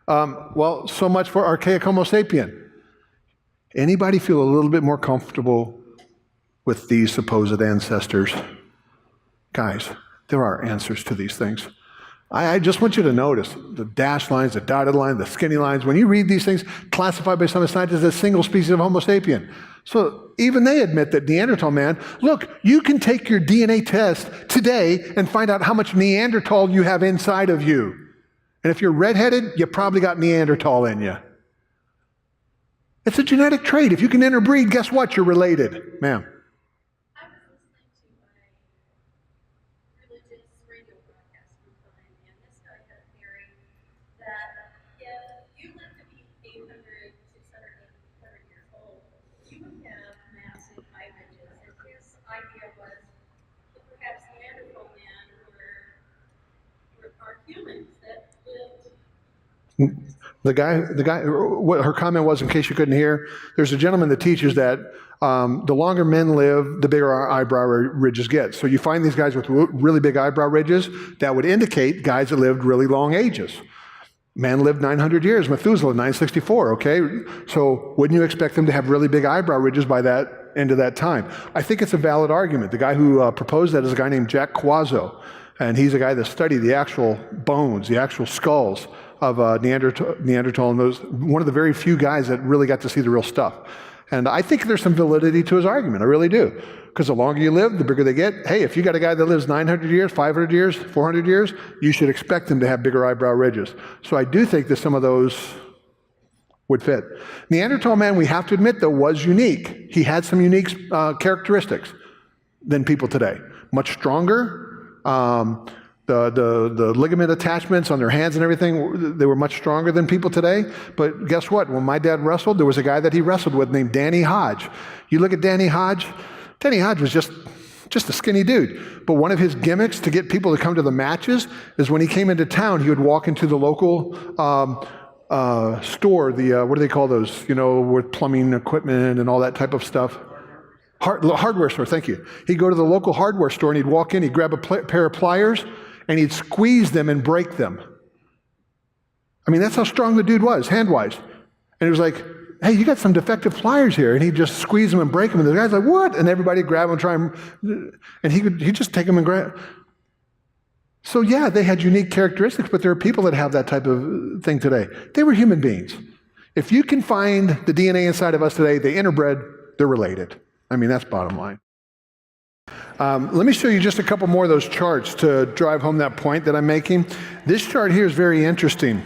Well, so much for archaic Homo sapien. Anybody feel a little bit more comfortable with these supposed ancestors? Guys, there are answers to these things. I just want you to notice the dashed lines, the dotted line, the skinny lines. When you read these things, classified by some scientists as a single species of Homo sapien. So even they admit that Neanderthal man, look, you can take your DNA test today and find out how much Neanderthal you have inside of you. And if you're redheaded, you probably got Neanderthal in you. It's a genetic trait. If you can interbreed, guess what? You're related. Ma'am. The guy, what her comment was, in case you couldn't hear, there's a gentleman that teaches that the longer men live, the bigger our eyebrow ridges get. So you find these guys with really big eyebrow ridges, that would indicate guys that lived really long ages. Man lived 900 years, Methuselah 964, okay? So wouldn't you expect them to have really big eyebrow ridges by that end of that time? I think it's a valid argument. The guy who proposed that is a guy named Jack Quazzo, and he's a guy that studied the actual bones, the actual skulls of Neanderthal, and those one of the very few guys that really got to see the real stuff. And I think there's some validity to his argument. I really do. Because the longer you live, the bigger they get. Hey, if you got a guy that lives 900 years, 500 years, 400 years, you should expect him to have bigger eyebrow ridges. So I do think that some of those would fit. Neanderthal man, we have to admit, though, was unique. He had some unique characteristics than people today. Much stronger, The ligament attachments on their hands and everything, they were much stronger than people today. But guess what? When my dad wrestled, there was a guy that he wrestled with named Danny Hodge. You look at Danny Hodge was just a skinny dude. But one of his gimmicks to get people to come to the matches is when he came into town, he would walk into the local store, what do they call those, with plumbing equipment and all that type of stuff. Hardware store, thank you. He'd go to the local hardware store and he'd walk in, he'd grab a pair of pliers, and he'd squeeze them and break them. I mean, that's how strong the dude was, hand-wise. And he was like, hey, you got some defective pliers here. And he'd just squeeze them and break them. And the guy's like, what? And everybody would grab them and try them. And he'd just take them and grab. So yeah, they had unique characteristics, but there are people that have that type of thing today. They were human beings. If you can find the DNA inside of us today, they interbred, they're related. I mean, that's bottom line. Let me show you just a couple more of those charts to drive home that point that I'm making. This chart here is very interesting.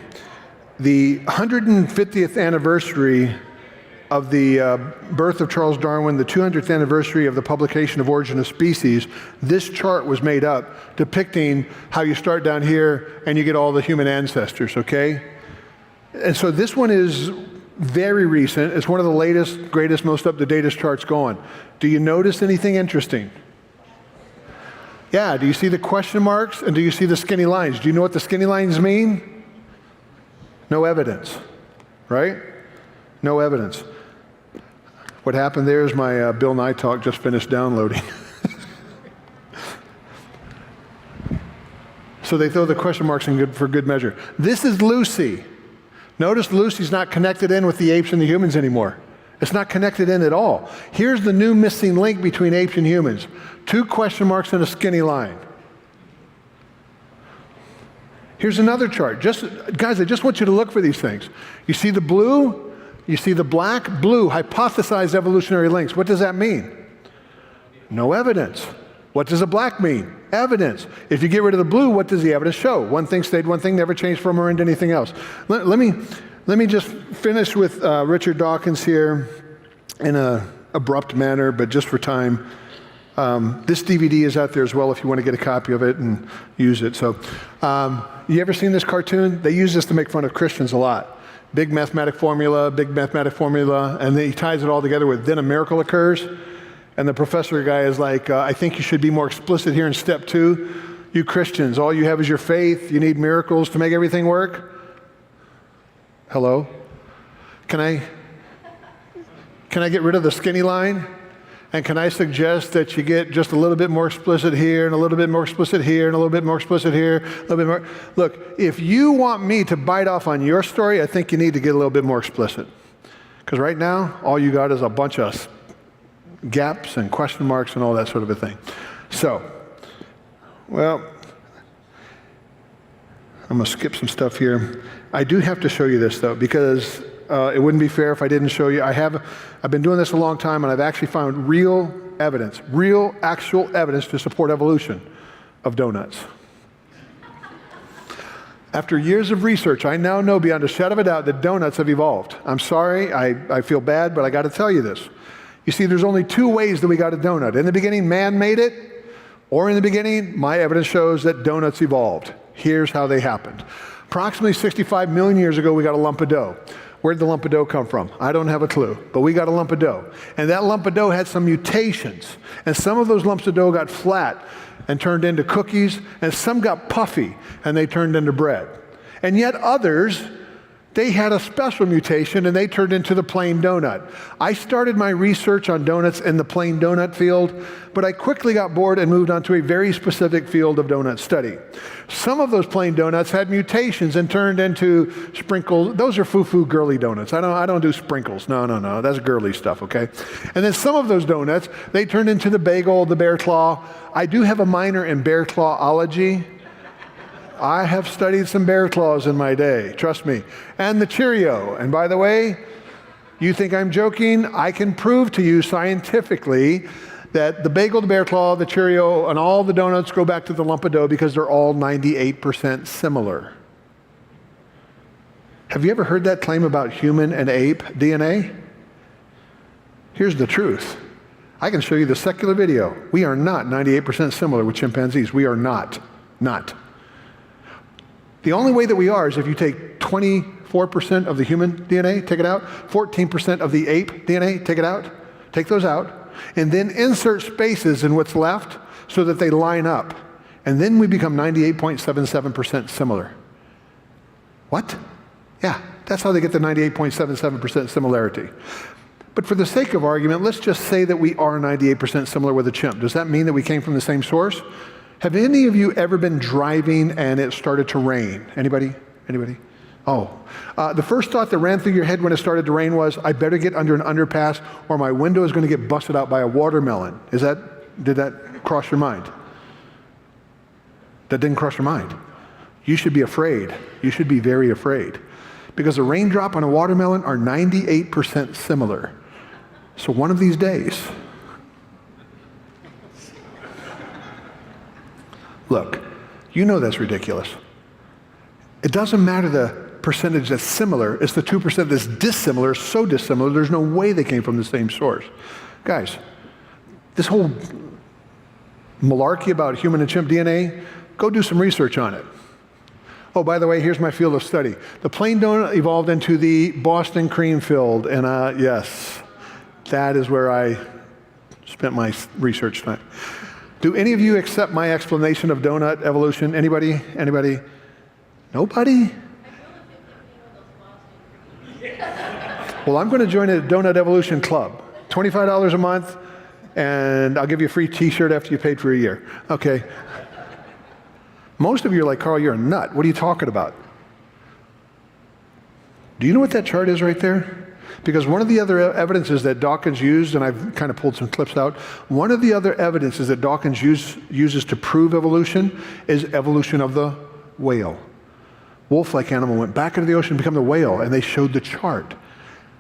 The 150th anniversary of the birth of Charles Darwin, the 200th anniversary of the publication of Origin of Species, this chart was made up depicting how you start down here and you get all the human ancestors, okay? And so this one is very recent. It's one of the latest, greatest, most up-to-datest charts going. Do you notice anything interesting? Yeah, do you see the question marks and do you see the skinny lines? Do you know what the skinny lines mean? No evidence, right? No evidence. What happened there is my Bill Nye talk just finished downloading. So they throw the question marks in for good measure. This is Lucy. Notice Lucy's not connected in with the apes and the humans anymore. It's not connected in at all. Here's the new missing link between apes and humans. 2 question marks and a skinny line. Here's another chart. Guys, I just want you to look for these things. You see the blue? You see the black? Blue, hypothesized evolutionary links. What does that mean? No evidence. What does a black mean? Evidence. If you get rid of the blue, what does the evidence show? One thing stayed one thing, never changed from or into anything else. Let me just finish with Richard Dawkins here in an abrupt manner, but just for time. This DVD is out there as well if you want to get a copy of it and use it. So, you ever seen this cartoon? They use this to make fun of Christians a lot. Big mathematic formula, and then he ties it all together with then a miracle occurs. And the professor guy is like, I think you should be more explicit here in step 2. You Christians, all you have is your faith. You need miracles to make everything work. Hello? Can I get rid of the skinny line? And can I suggest that you get just a little bit more explicit here, and a little bit more explicit here, and a little bit more explicit here, a little bit more. Look, if you want me to bite off on your story, I think you need to get a little bit more explicit. Because right now, all you got is a bunch of gaps and question marks and all that sort of a thing. So, well, I'm going to skip some stuff here. I do have to show you this, though, because it wouldn't be fair if I didn't show you. I've been doing this a long time, and I've actually found real evidence, real actual evidence to support evolution of donuts. After years of research, I now know beyond a shadow of a doubt that donuts have evolved. I'm sorry, I feel bad, but I got to tell you this. You see, there's only 2 ways that we got a donut. In the beginning, man made it, or in the beginning, my evidence shows that donuts evolved. Here's how they happened. Approximately 65 million years ago, we got a lump of dough. Where'd the lump of dough come from? I don't have a clue, but we got a lump of dough. And that lump of dough had some mutations. And some of those lumps of dough got flat and turned into cookies, and some got puffy and they turned into bread. And yet others, they had a special mutation and they turned into the plain donut. I started my research on donuts in the plain donut field, but I quickly got bored and moved on to a very specific field of donut study. Some of those plain donuts had mutations and turned into sprinkles. Those are foo-foo girly donuts. I don't do sprinkles. No. That's girly stuff, okay? And then some of those donuts, they turned into the bagel, the bear claw. I do have a minor in bear clawology. I have studied some bear claws in my day, trust me. And the Cheerio. And by the way, you think I'm joking? I can prove to you scientifically that the bagel, the bear claw, the Cheerio, and all the donuts go back to the lump of dough because they're all 98% similar. Have you ever heard that claim about human and ape DNA? Here's the truth. I can show you the secular video. We are not 98% similar with chimpanzees. We are not. The only way that we are is if you take 24% of the human DNA, take it out, 14% of the ape DNA, take it out, take those out, and then insert spaces in what's left so that they line up. And then we become 98.77% similar. What? Yeah, that's how they get the 98.77% similarity. But for the sake of argument, let's just say that we are 98% similar with a chimp. Does that mean that we came from the same source? Have any of you ever been driving and it started to rain? Anybody? Anybody? Oh. The first thought that ran through your head when it started to rain was, I better get under an underpass or my window is going to get busted out by a watermelon. Did that cross your mind? That didn't cross your mind. You should be afraid. You should be very afraid. Because a raindrop and a watermelon are 98% similar. So one of these days, look, you know that's ridiculous. It doesn't matter the percentage that's similar, it's the 2% that's dissimilar, so dissimilar, there's no way they came from the same source. Guys, this whole malarkey about human and chimp DNA, go do some research on it. Oh, by the way, here's my field of study. The plain donut evolved into the Boston cream filled, and yes, that is where I spent my research time. Do any of you accept my explanation of donut evolution? Anybody? Anybody? Nobody? Well, I'm going to join a donut evolution club. $25 a month, and I'll give you a free t-shirt after you paid for a year. Okay. Most of you are like, Carl, you're a nut. What are you talking about? Do you know what that chart is right there? Because one of the other evidences that Dawkins used, and I've kind of pulled some clips out, one of the other evidences that Dawkins uses to prove evolution is evolution of the whale. Wolf-like animal went back into the ocean to become the whale, and they showed the chart.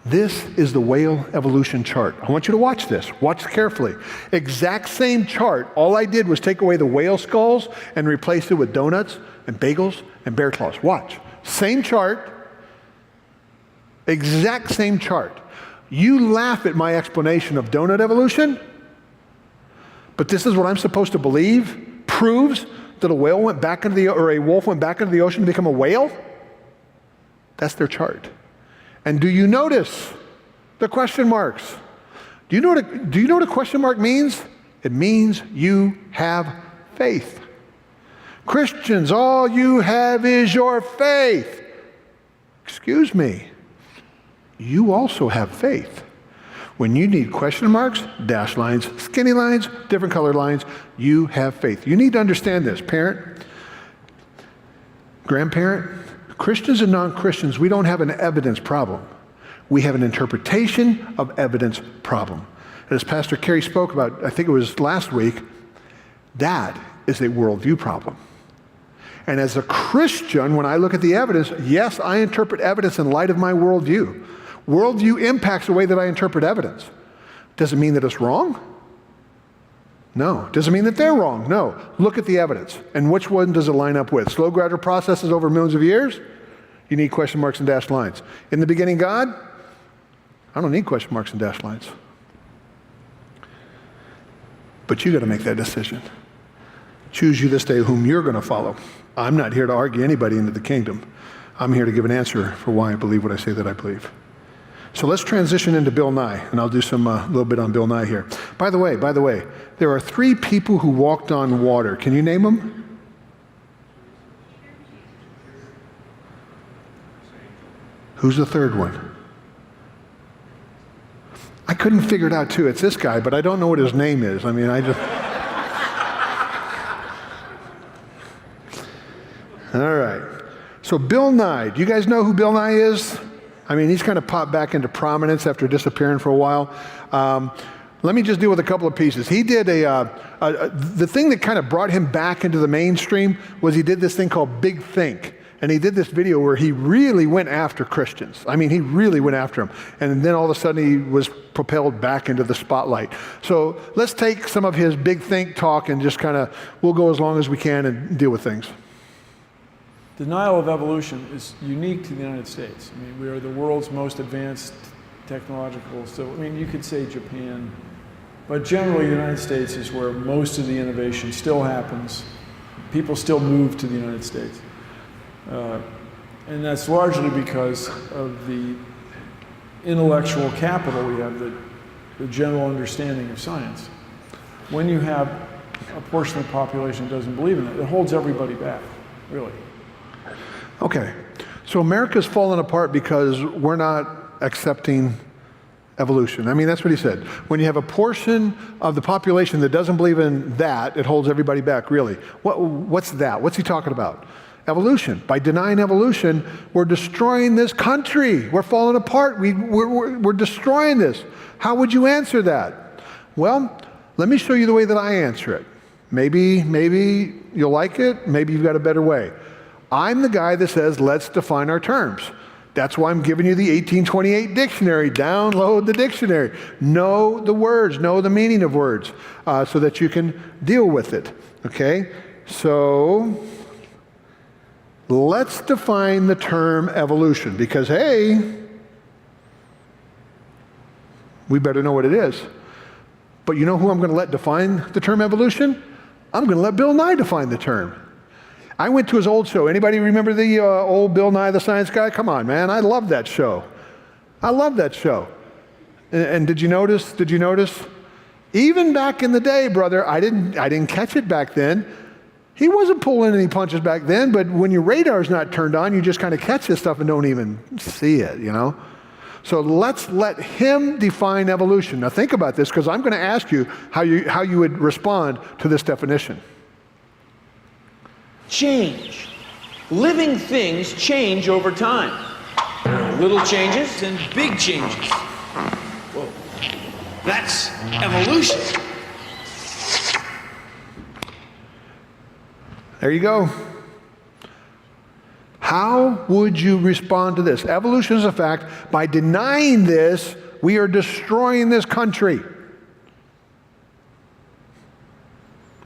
This is the whale evolution chart. I want you to watch this. Watch carefully. Exact same chart. All I did was take away the whale skulls and replace it with donuts and bagels and bear claws. Watch. Same chart. Exact same chart. You laugh at my explanation of donut evolution, but this is what I'm supposed to believe proves that a whale went back into a wolf went back into the ocean to become a whale? That's their chart. And do you notice the question marks? Do you know what a question mark means? It means you have faith. Christians, all you have is your faith. Excuse me. You also have faith. When you need question marks, dash lines, skinny lines, different color lines, you have faith. You need to understand this, parent, grandparent, Christians and non-Christians, we don't have an evidence problem. We have an interpretation of evidence problem. And as Pastor Kerry spoke about, I think it was last week, that is a worldview problem. And as a Christian, when I look at the evidence, yes, I interpret evidence in light of my worldview. Worldview impacts the way that I interpret evidence. Does it mean that it's wrong? No. Does it mean that they're wrong? No. Look at the evidence. And which one does it line up with? Slow, gradual processes over millions of years? You need question marks and dashed lines. In the beginning, God? I don't need question marks and dashed lines. But you got to make that decision. Choose you this day whom you're going to follow. I'm not here to argue anybody into the kingdom. I'm here to give an answer for why I believe what I say that I believe. So let's transition into Bill Nye, and I'll do some little bit on Bill Nye here. By the way, there are 3 people who walked on water. Can you name them? Who's the third one? I couldn't figure it out too. It's this guy, but I don't know what his name is. I mean, I just... All right. So Bill Nye, do you guys know who Bill Nye is? I mean, he's kind of popped back into prominence after disappearing for a while. Let me just deal with a couple of pieces. He did the thing that kind of brought him back into the mainstream was he did this thing called Big Think. And he did this video where he really went after Christians. I mean, he really went after them. And then all of a sudden he was propelled back into the spotlight. So let's take some of his Big Think talk and just kind of, we'll go as long as we can and deal with things. Denial of evolution is unique to the United States. I mean, we are the world's most advanced technological, so I mean, you could say Japan, but generally the United States is where most of the innovation still happens. People still move to the United States. And that's largely because of the intellectual capital we have, the general understanding of science. When you have a portion of the population that doesn't believe in it, it holds everybody back, really. Okay, so America's fallen apart because we're not accepting evolution. I mean, that's what he said. When you have a portion of the population that doesn't believe in that, it holds everybody back, really. What's that? What's he talking about? Evolution. By denying evolution, we're destroying this country. We're falling apart. We're destroying this. How would you answer that? Well, let me show you the way that I answer it. Maybe you'll like it. Maybe you've got a better way. I'm the guy that says, let's define our terms. That's why I'm giving you the 1828 dictionary. Download the dictionary. Know the words, know the meaning of words, so that you can deal with it. Okay? So let's define the term evolution, because hey, we better know what it is. But you know who I'm going to let define the term evolution? I'm going to let Bill Nye define the term. I went to his old show. Anybody remember the old Bill Nye the Science Guy? Come on, man. I love that show. I love that show. And did you notice? Even back in the day, brother, I didn't catch it back then. He wasn't pulling any punches back then, but when your radar's not turned on, you just kind of catch this stuff and don't even see it, you know? So let's let him define evolution. Now think about this, because I'm going to ask you how you would respond to this definition. Change. Living things change over time. There are little changes and big changes. Whoa. That's evolution. There you go. How would you respond to this? Evolution is a fact. By denying this, we are destroying this country.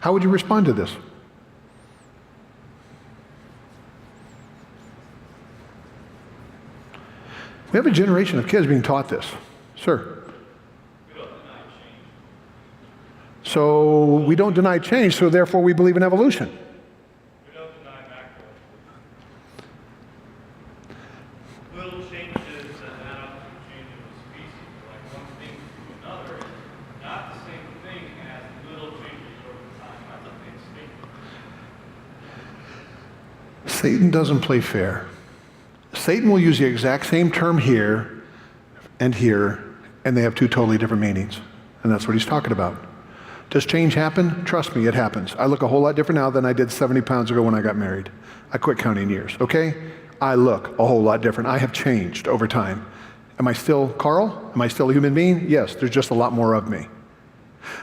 How would you respond to this? We have a generation of kids being taught this. Sir. We don't deny change. So we don't deny change, so therefore we believe in evolution. We don't deny macro. Little changes that add up to the change of a species, like one thing to another, is not the same thing as little changes over time. That's a big statement. Satan doesn't play fair. Satan will use the exact same term here, and they have two totally different meanings. And that's what he's talking about. Does change happen? Trust me, it happens. I look a whole lot different now than I did 70 pounds ago when I got married. I quit counting years, okay? I look a whole lot different. I have changed over time. Am I still Carl? Am I still a human being? Yes, there's just a lot more of me.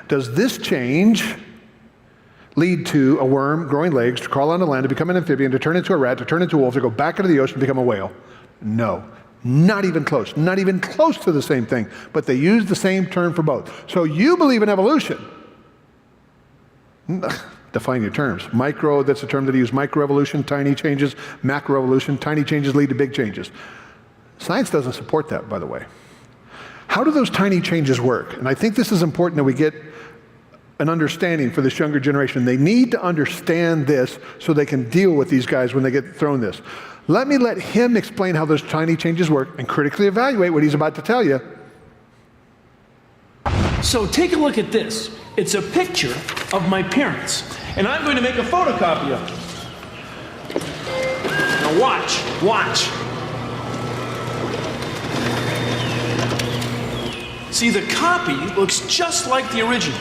Does this change lead to a worm growing legs, to crawl on the land, to become an amphibian, to turn into a rat, to turn into a wolf, to go back into the ocean, to become a whale? No, not even close. Not even close to the same thing. But they use the same term for both. So you believe in evolution. Define your terms. Micro, that's a term that he used. Microevolution, tiny changes. Macroevolution, tiny changes lead to big changes. Science doesn't support that, by the way. How do those tiny changes work? And I think this is important that we get an understanding for this younger generation. They need to understand this so they can deal with these guys when they get thrown this. Let him explain how those tiny changes work and critically evaluate what he's about to tell you. So take a look at this. It's a picture of my parents, and I'm going to make a photocopy of it. Now watch. See, the copy looks just like the original,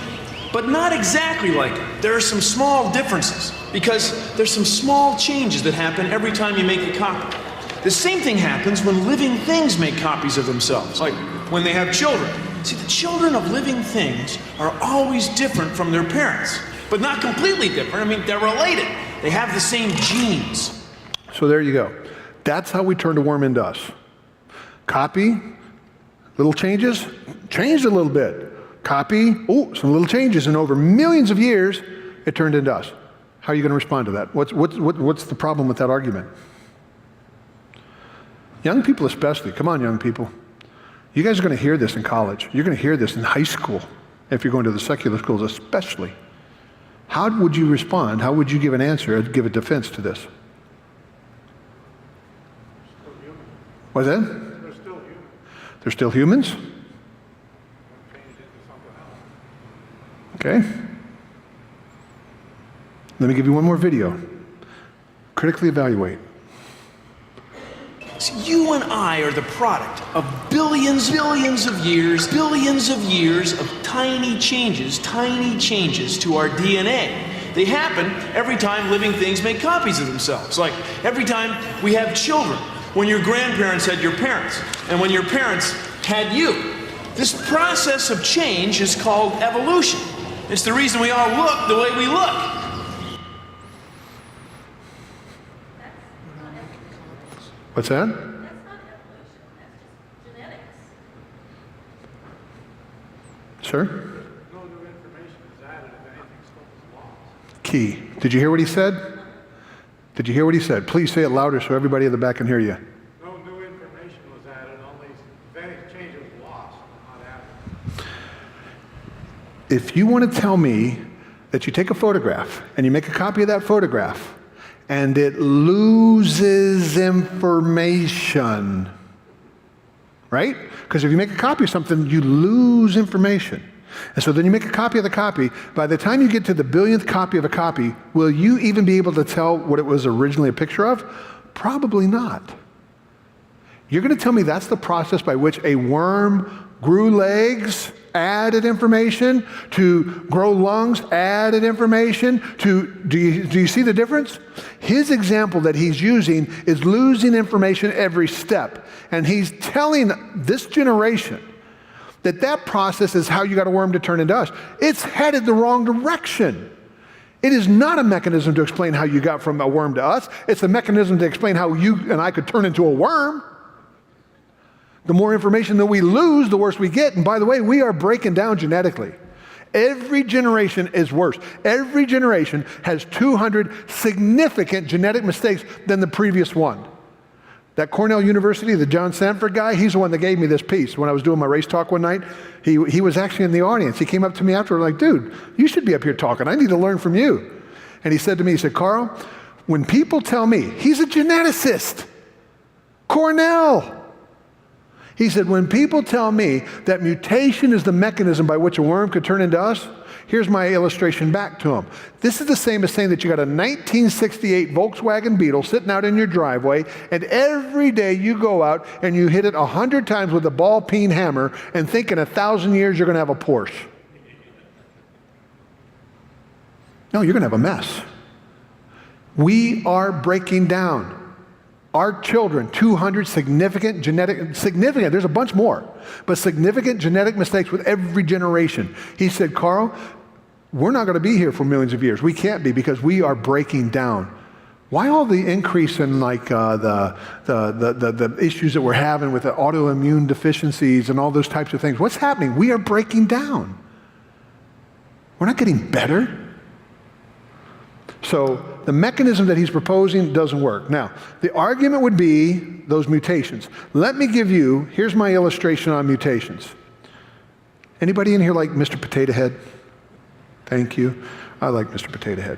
but not exactly like it. There are some small differences, because there's some small changes that happen every time you make a copy. The same thing happens when living things make copies of themselves, like when they have children. See, the children of living things are always different from their parents, but not completely different. I mean, they're related. They have the same genes. So there you go. That's how we turned a worm into us. Copy, little changes, changed a little bit. Copy, some little changes, and over millions of years, it turned into us. How are you going to respond to that? What's the problem with that argument? Young people especially, come on young people. You guys are going to hear this in college. You're going to hear this in high school, if you're going to the secular schools especially. How would you respond? How would you give an answer, give a defense to this? What's that? They're still human. They're still humans? Changed into something else. Okay. Let me give you one more video. Critically evaluate. You and I are the product of billions of years of tiny changes to our DNA. They happen every time living things make copies of themselves. Like every time we have children, when your grandparents had your parents, and when your parents had you. This process of change is called evolution. It's the reason we all look the way we look. What's that? That's not evolution, that's just genetics. Sir? No new information is added if anything's lost. Key. Did you hear what he said? Did you hear what he said? Please say it louder so everybody in the back can hear you. No new information was added, only if any change was lost, not added. If you want to tell me that you take a photograph and you make a copy of that photograph and it loses information, right? Because if you make a copy of something, you lose information. And so then you make a copy of the copy. By the time you get to the billionth copy of a copy, will you even be able to tell what it was originally a picture of? Probably not. You're going to tell me that's the process by which a worm grew legs, added information, to grow lungs, added information, to, do you see the difference? His example that he's using is losing information every step. And he's telling this generation that that process is how you got a worm to turn into us. It's headed the wrong direction. It is not a mechanism to explain how you got from a worm to us. It's a mechanism to explain how you and I could turn into a worm. The more information that we lose, the worse we get. And by the way, we are breaking down genetically. Every generation is worse. Every generation has 200 significant genetic mistakes than the previous one. That Cornell University, the John Sanford guy, he's the one that gave me this piece. When I was doing my race talk one night, he was actually in the audience. He came up to me after, like, dude, you should be up here talking. I need to learn from you. And he said to me, he said, Carl, when people tell me, he's a geneticist, Cornell. He said, when people tell me that mutation is the mechanism by which a worm could turn into us, here's my illustration back to him. This is the same as saying that you got a 1968 Volkswagen Beetle sitting out in your driveway, and every day you go out and you hit it 100 times with a ball-peen hammer and think in 1,000 years you're going to have a Porsche. No, you're going to have a mess. We are breaking down. Our children, 200 significant, there's a bunch more, but significant genetic mistakes with every generation. He said, Carl, we're not going to be here for millions of years. We can't be because we are breaking down. Why all the increase in like the issues that we're having with the autoimmune deficiencies and all those types of things? What's happening? We are breaking down. We're not getting better. So the mechanism that he's proposing doesn't work. Now, the argument would be those mutations. Let me give you, here's my illustration on mutations. Anybody in here like Mr. Potato Head? Thank you. I like Mr. Potato Head.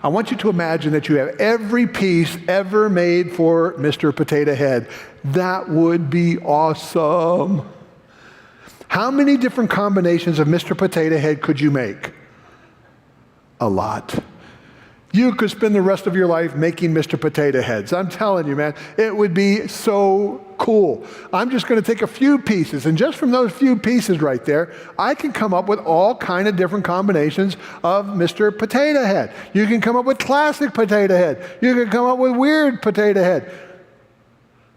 I want you to imagine that you have every piece ever made for Mr. Potato Head. That would be awesome. How many different combinations of Mr. Potato Head could you make? A lot. You could spend the rest of your life making Mr. Potato Heads. I'm telling you, man, it would be so cool. I'm just going to take a few pieces, and just from those few pieces right there, I can come up with all kind of different combinations of Mr. Potato Head. You can come up with classic Potato Head. You can come up with weird Potato Head.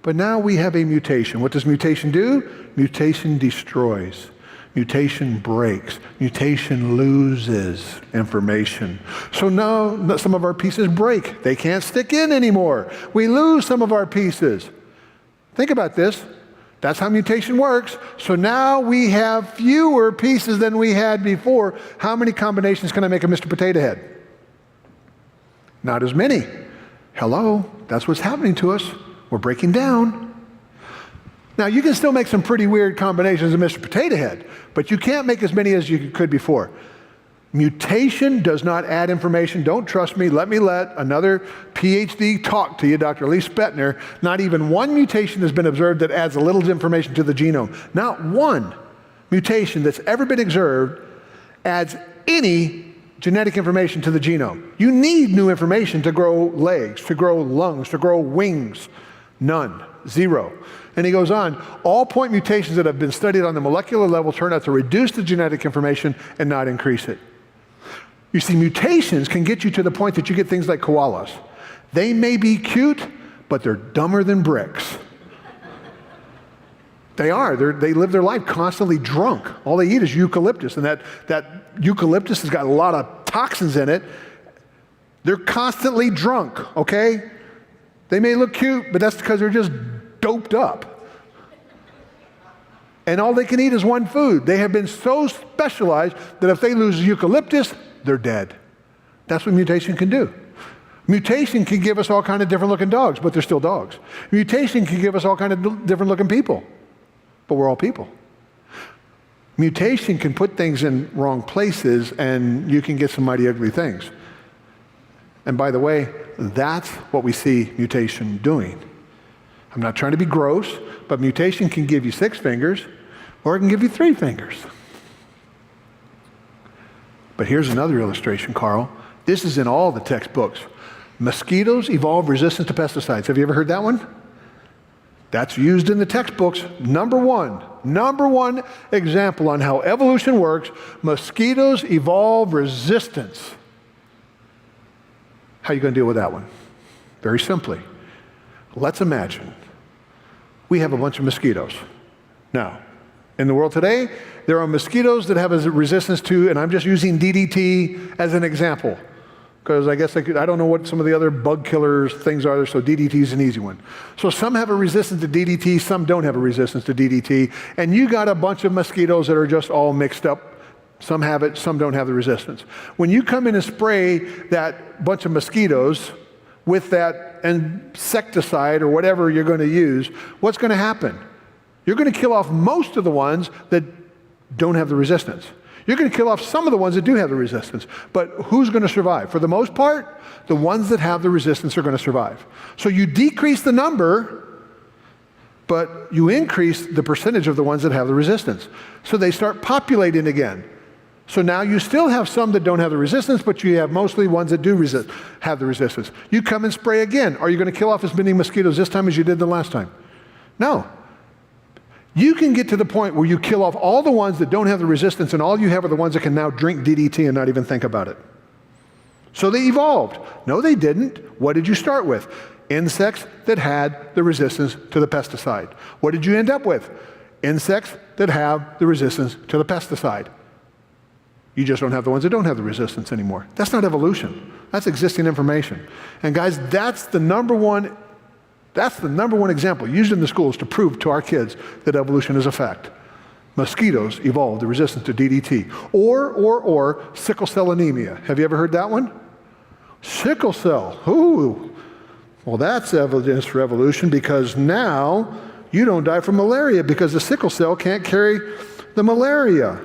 But now we have a mutation. What does mutation do? Mutation destroys. Mutation breaks. Mutation loses information. So now some of our pieces break. They can't stick in anymore. We lose some of our pieces. Think about this. That's how mutation works. So now we have fewer pieces than we had before. How many combinations can I make of Mr. Potato Head? Not as many. Hello, that's what's happening to us. We're breaking down. Now, you can still make some pretty weird combinations of Mr. Potato Head, but you can't make as many as you could before. Mutation does not add information. Don't trust me. Let me let another PhD talk to you, Dr. Lee Spetner. Not even one mutation has been observed that adds a little information to the genome. Not one mutation that's ever been observed adds any genetic information to the genome. You need new information to grow legs, to grow lungs, to grow wings. None. Zero. And he goes on, all point mutations that have been studied on the molecular level turn out to reduce the genetic information and not increase it. You see, mutations can get you to the point that you get things like koalas. They may be cute, but they're dumber than bricks. They are. They live their life constantly drunk. All they eat is eucalyptus, and that eucalyptus has got a lot of toxins in it. They're constantly drunk, okay? They may look cute, but that's because they're just doped up. And all they can eat is one food. They have been so specialized that if they lose eucalyptus, they're dead. That's what mutation can do. Mutation can give us all kind of different looking dogs, but they're still dogs. Mutation can give us all kind of different looking people, but we're all people. Mutation can put things in wrong places, and you can get some mighty ugly things. And by the way, that's what we see mutation doing. I'm not trying to be gross, but mutation can give you 6 fingers, or it can give you 3 fingers. But here's another illustration, Carl. This is in all the textbooks. Mosquitoes evolve resistance to pesticides. Have you ever heard that one? That's used in the textbooks. Number one example on how evolution works. Mosquitoes evolve resistance. How are you going to deal with that one? Very simply. Let's imagine we have a bunch of mosquitoes. Now, in the world today, there are mosquitoes that have a resistance to, and I'm just using DDT as an example, because I guess I don't know what some of the other bug killers things are there, so DDT is an easy one. So some have a resistance to DDT, some don't have a resistance to DDT, and you got a bunch of mosquitoes that are just all mixed up. Some have it, some don't have the resistance. When you come in and spray that bunch of mosquitoes with that insecticide or whatever you're going to use, what's going to happen? You're going to kill off most of the ones that don't have the resistance. You're going to kill off some of the ones that do have the resistance. But who's going to survive? For the most part, the ones that have the resistance are going to survive. So you decrease the number, but you increase the percentage of the ones that have the resistance. So they start populating again. So now you still have some that don't have the resistance, but you have mostly ones that do have the resistance. You come and spray again. Are you going to kill off as many mosquitoes this time as you did the last time? No. You can get to the point where you kill off all the ones that don't have the resistance, and all you have are the ones that can now drink DDT and not even think about it. So they evolved. No, they didn't. What did you start with? Insects that had the resistance to the pesticide. What did you end up with? Insects that have the resistance to the pesticide. You just don't have the ones that don't have the resistance anymore. That's not evolution. That's existing information. And guys, that's the number one example used in the schools to prove to our kids that evolution is a fact. Mosquitoes evolved the resistance to DDT. Or sickle cell anemia. Have you ever heard that one? Sickle cell. Ooh. Well, that's evidence for evolution, because now you don't die from malaria because the sickle cell can't carry the malaria.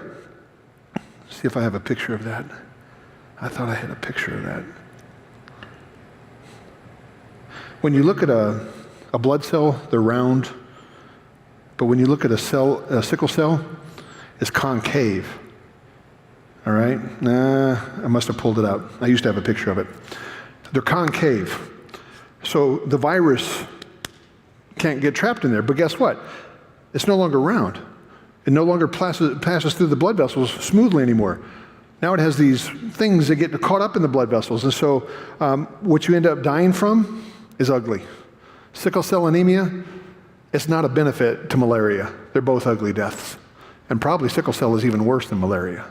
See if I have a picture of that. I thought I had a picture of that. When you look at a blood cell, they're round. But when you look at a sickle cell, it's concave. All right? Nah, I must have pulled it out. I used to have a picture of it. They're concave. So the virus can't get trapped in there. But guess what? It's no longer round. It no longer passes through the blood vessels smoothly anymore. Now it has these things that get caught up in the blood vessels. And so what you end up dying from is ugly. Sickle cell anemia, it's not a benefit to malaria. They're both ugly deaths. And probably sickle cell is even worse than malaria,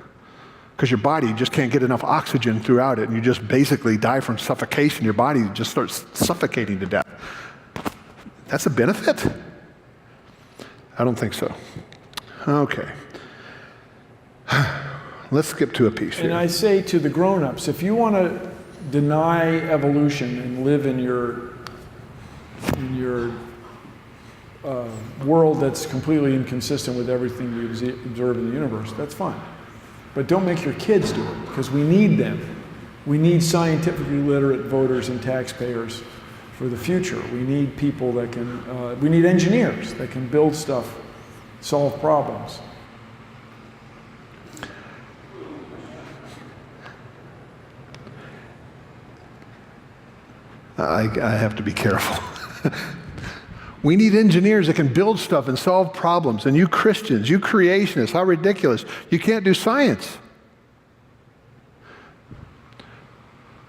because your body just can't get enough oxygen throughout it, and you just basically die from suffocation. Your body just starts suffocating to death. That's a benefit? I don't think so. Okay. Let's skip to a piece here. And I say to the grown-ups, if you want to deny evolution and live in your world that's completely inconsistent with everything we observe in the universe, that's fine. But don't make your kids do it, because we need them. We need scientifically literate voters and taxpayers for the future. We need people that can, we need engineers that can build stuff, solve problems. I have to be careful. We need engineers that can build stuff and solve problems. And you Christians, you creationists, how ridiculous. You can't do science.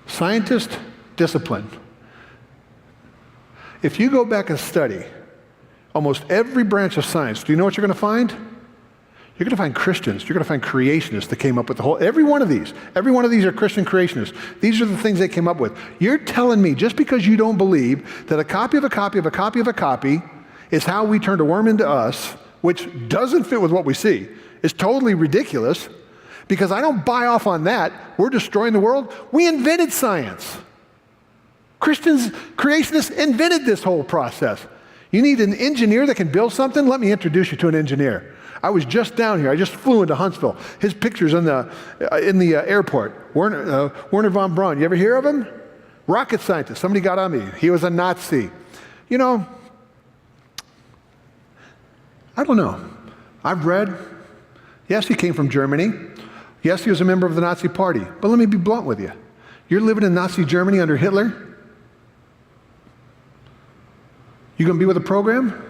Scientist discipline. If you go back and study almost every branch of science, do you know what you're going to find? You're going to find Christians. You're going to find creationists that came up with the whole, every one of these are Christian creationists. These are the things they came up with. You're telling me just because you don't believe that a copy of a copy of a copy of a copy is how we turned a worm into us, which doesn't fit with what we see, is totally ridiculous, because I don't buy off on that. We're destroying the world. We invented science. Christians, creationists invented this whole process. You need an engineer that can build something? Let me introduce you to an engineer. I was just down here. I just flew into Huntsville. His picture's in the airport. Werner von Braun. You ever hear of him? Rocket scientist. Somebody got on me. He was a Nazi. You know, I don't know. I've read. Yes, he came from Germany. Yes, he was a member of the Nazi Party. But let me be blunt with you. You're living in Nazi Germany under Hitler? You going to be with a program?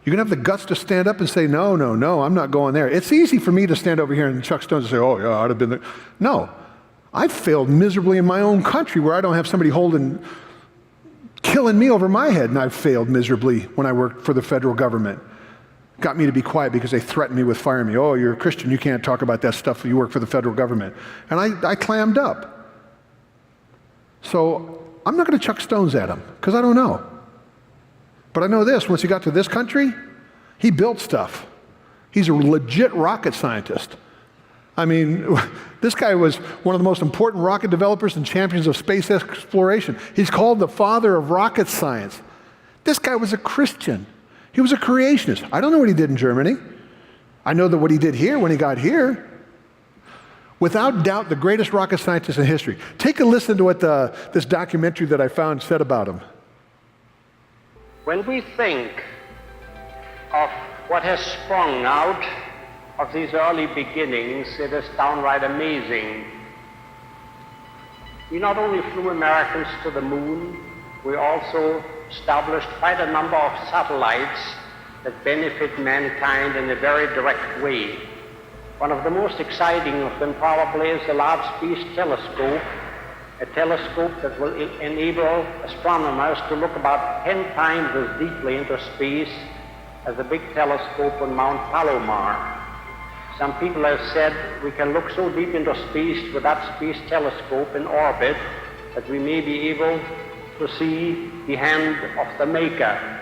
You're going to have the guts to stand up and say, no, no, no, I'm not going there. It's easy for me to stand over here and Chuck Stones and say, oh, yeah, I'd have been there. No. I've failed miserably in my own country where I don't have somebody killing me over my head, and I've failed miserably when I worked for the federal government. Got me to be quiet because they threatened me with firing me. Oh, you're a Christian, you can't talk about that stuff, you work for the federal government. And I clammed up. So I'm not going to chuck stones at him, because I don't know. But I know this, once he got to this country, he built stuff. He's a legit rocket scientist. I mean, this guy was one of the most important rocket developers and champions of space exploration. He's called the father of rocket science. This guy was a Christian. He was a creationist. I don't know what he did in Germany. I know that what he did here when he got here. Without doubt, the greatest rocket scientist in history. Take a listen to what this documentary that I found said about him. When we think of what has sprung out of these early beginnings, it is downright amazing. We not only flew Americans to the moon, we also established quite a number of satellites that benefit mankind in a very direct way. One of the most exciting of them probably is the Large Space Telescope, a telescope that will enable astronomers to look about 10 times as deeply into space as the big telescope on Mount Palomar. Some people have said we can look so deep into space with that space telescope in orbit that we may be able to see the hand of the Maker.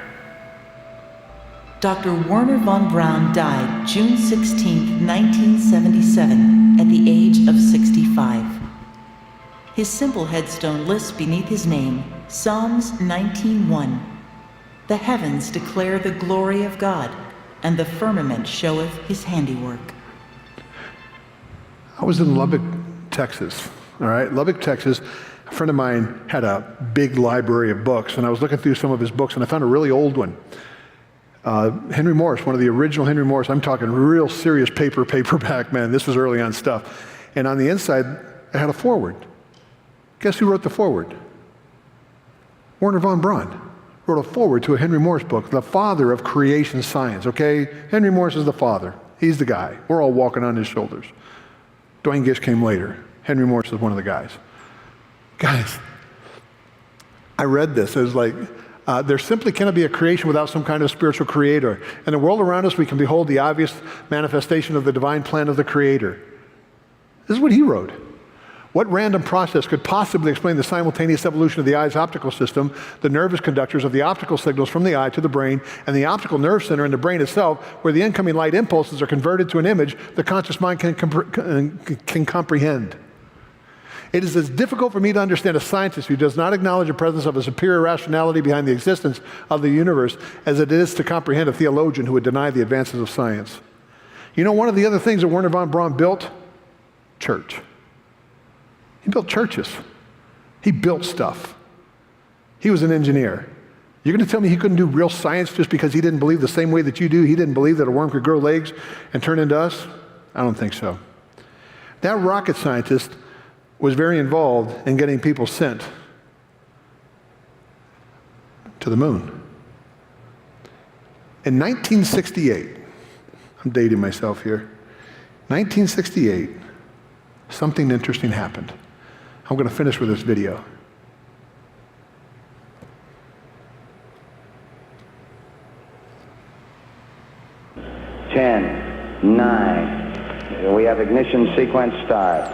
Dr. Werner von Braun died June 16, 1977, at the age of 65. His simple headstone lists beneath his name Psalms 19:1. The heavens declare the glory of God, and the firmament showeth his handiwork. I was in Lubbock, Texas. All right, Lubbock, Texas. A friend of mine had a big library of books, and I was looking through some of his books, and I found a really old one. Henry Morris, one of the original Henry Morris. I'm talking real serious paperback, man. This was early on stuff. And on the inside, it had a foreword. Guess who wrote the foreword? Werner von Braun wrote a foreword to a Henry Morris book, the father of creation science, okay? Henry Morris is the father. He's the guy. We're all walking on his shoulders. Dwayne Gish came later. Henry Morris is one of the guys. Guys, I read this. It was like, there simply cannot be a creation without some kind of spiritual creator. In the world around us, we can behold the obvious manifestation of the divine plan of the Creator. This is what he wrote. What random process could possibly explain the simultaneous evolution of the eye's optical system, the nervous conductors of the optical signals from the eye to the brain, and the optical nerve center in the brain itself, where the incoming light impulses are converted to an image the conscious mind can comprehend? It is as difficult for me to understand a scientist who does not acknowledge the presence of a superior rationality behind the existence of the universe as it is to comprehend a theologian who would deny the advances of science. You know, one of the other things that Werner von Braun built Church. He built churches. He built stuff. He was an engineer. You're going to tell me he couldn't do real science just because he didn't believe the same way that you do? He didn't believe that a worm could grow legs and turn into us? I don't think so. That rocket scientist was very involved in getting people sent to the moon. In 1968, I'm dating myself here, 1968, something interesting happened. I'm going to finish with this video. Ten, 9, we have ignition sequence start.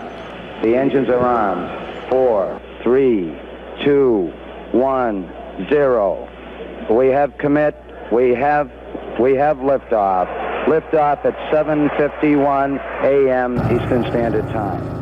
The engines are armed. 4, 3, 2, 1, 0. We have commit. We have liftoff. Liftoff at 7:51 a.m. Eastern Standard Time.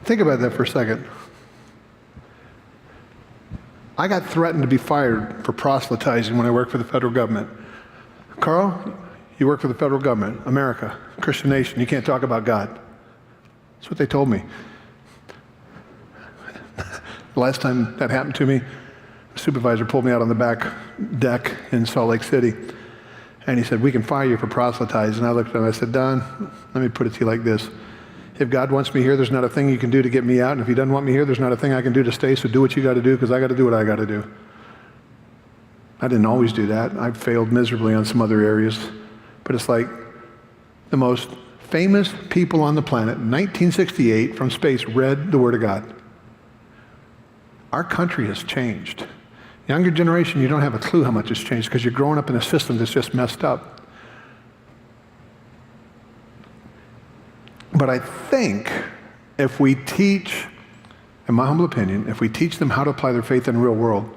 Think about that for a second. I got threatened to be fired for proselytizing when I worked for the federal government. Carl, you work for the federal government, America, Christian nation, you can't talk about God. That's what they told me. The last time that happened to me, the supervisor pulled me out on the back deck in Salt Lake City, and he said, we can fire you for proselytizing. And I looked at him and I said, Don, let me put it to you like this. If God wants me here, there's not a thing you can do to get me out, and if he doesn't want me here, there's not a thing I can do to stay, so do what you got to do, because I got to do what I got to do. I didn't always do that. I failed miserably on some other areas, but it's like the most famous people on the planet, 1968, from space, read the Word of God. Our country has changed. Younger generation, you don't have a clue how much it's changed because you're growing up in a system that's just messed up. But I think if we teach, in my humble opinion, if we teach them how to apply their faith in the real world,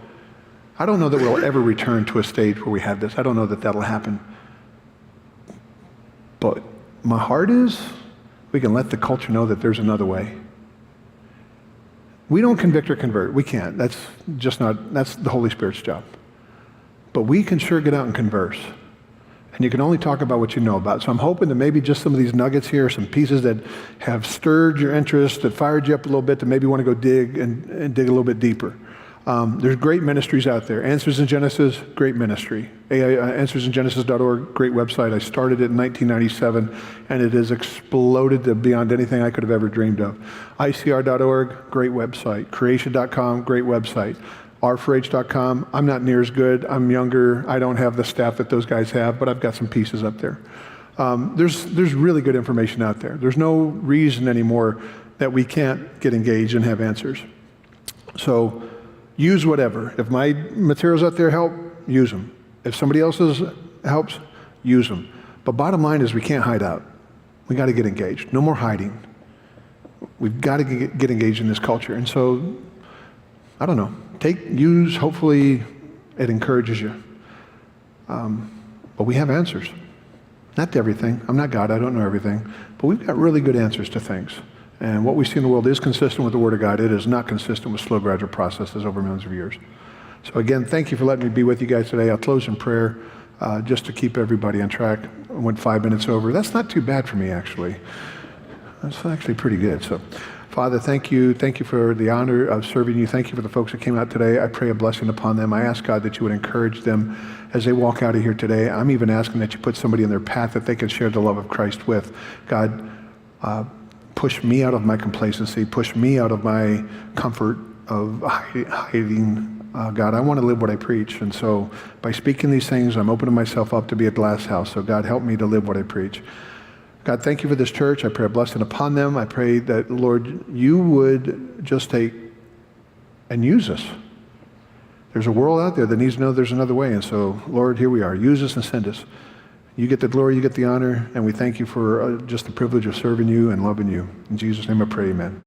I don't know that we'll ever return to a stage where we have this. I don't know that that'll happen. But my heart is, we can let the culture know that there's another way. We don't convict or convert. We can't. That's the Holy Spirit's job. But we can sure get out and converse. And you can only talk about what you know about. So I'm hoping that maybe just some of these nuggets here, some pieces that have stirred your interest, that fired you up a little bit, to maybe want to go dig and dig a little bit deeper. There's great ministries out there. Answers in Genesis, great ministry. AnswersInGenesis.org, great website. I started it in 1997, and it has exploded to beyond anything I could have ever dreamed of. ICR.org, great website. Creation.com, great website. R4H.com, I'm not near as good. I'm younger. I don't have the staff that those guys have, but I've got some pieces up there. There's really good information out there. There's no reason anymore that we can't get engaged and have answers. So use whatever. If my materials out there help, use them. If somebody else's helps, use them. But bottom line is we can't hide out. We got to get engaged. No more hiding. We've got to get engaged in this culture. And so, I don't know. Use, hopefully it encourages you. But we have answers. Not to everything. I'm not God, I don't know everything. But we've got really good answers to things. And what we see in the world is consistent with the Word of God. It is not consistent with slow, gradual processes over millions of years. So again, thank you for letting me be with you guys today. I'll close in prayer just to keep everybody on track. I went 5 minutes over. That's not too bad for me, actually. That's actually pretty good. So, Father, thank you. Thank you for the honor of serving you. Thank you for the folks that came out today. I pray a blessing upon them. I ask, God, that you would encourage them as they walk out of here today. I'm even asking that you put somebody in their path that they can share the love of Christ with. God, push me out of my complacency. Push me out of my comfort of hiding. God, I want to live what I preach. And so by speaking these things, I'm opening myself up to be a glass house. So God, help me to live what I preach. God, thank you for this church. I pray a blessing upon them. I pray that, Lord, you would just take and use us. There's a world out there that needs to know there's another way. And so, Lord, here we are. Use us and send us. You get the glory, you get the honor, and we thank you for just the privilege of serving you and loving you. In Jesus' name I pray, amen.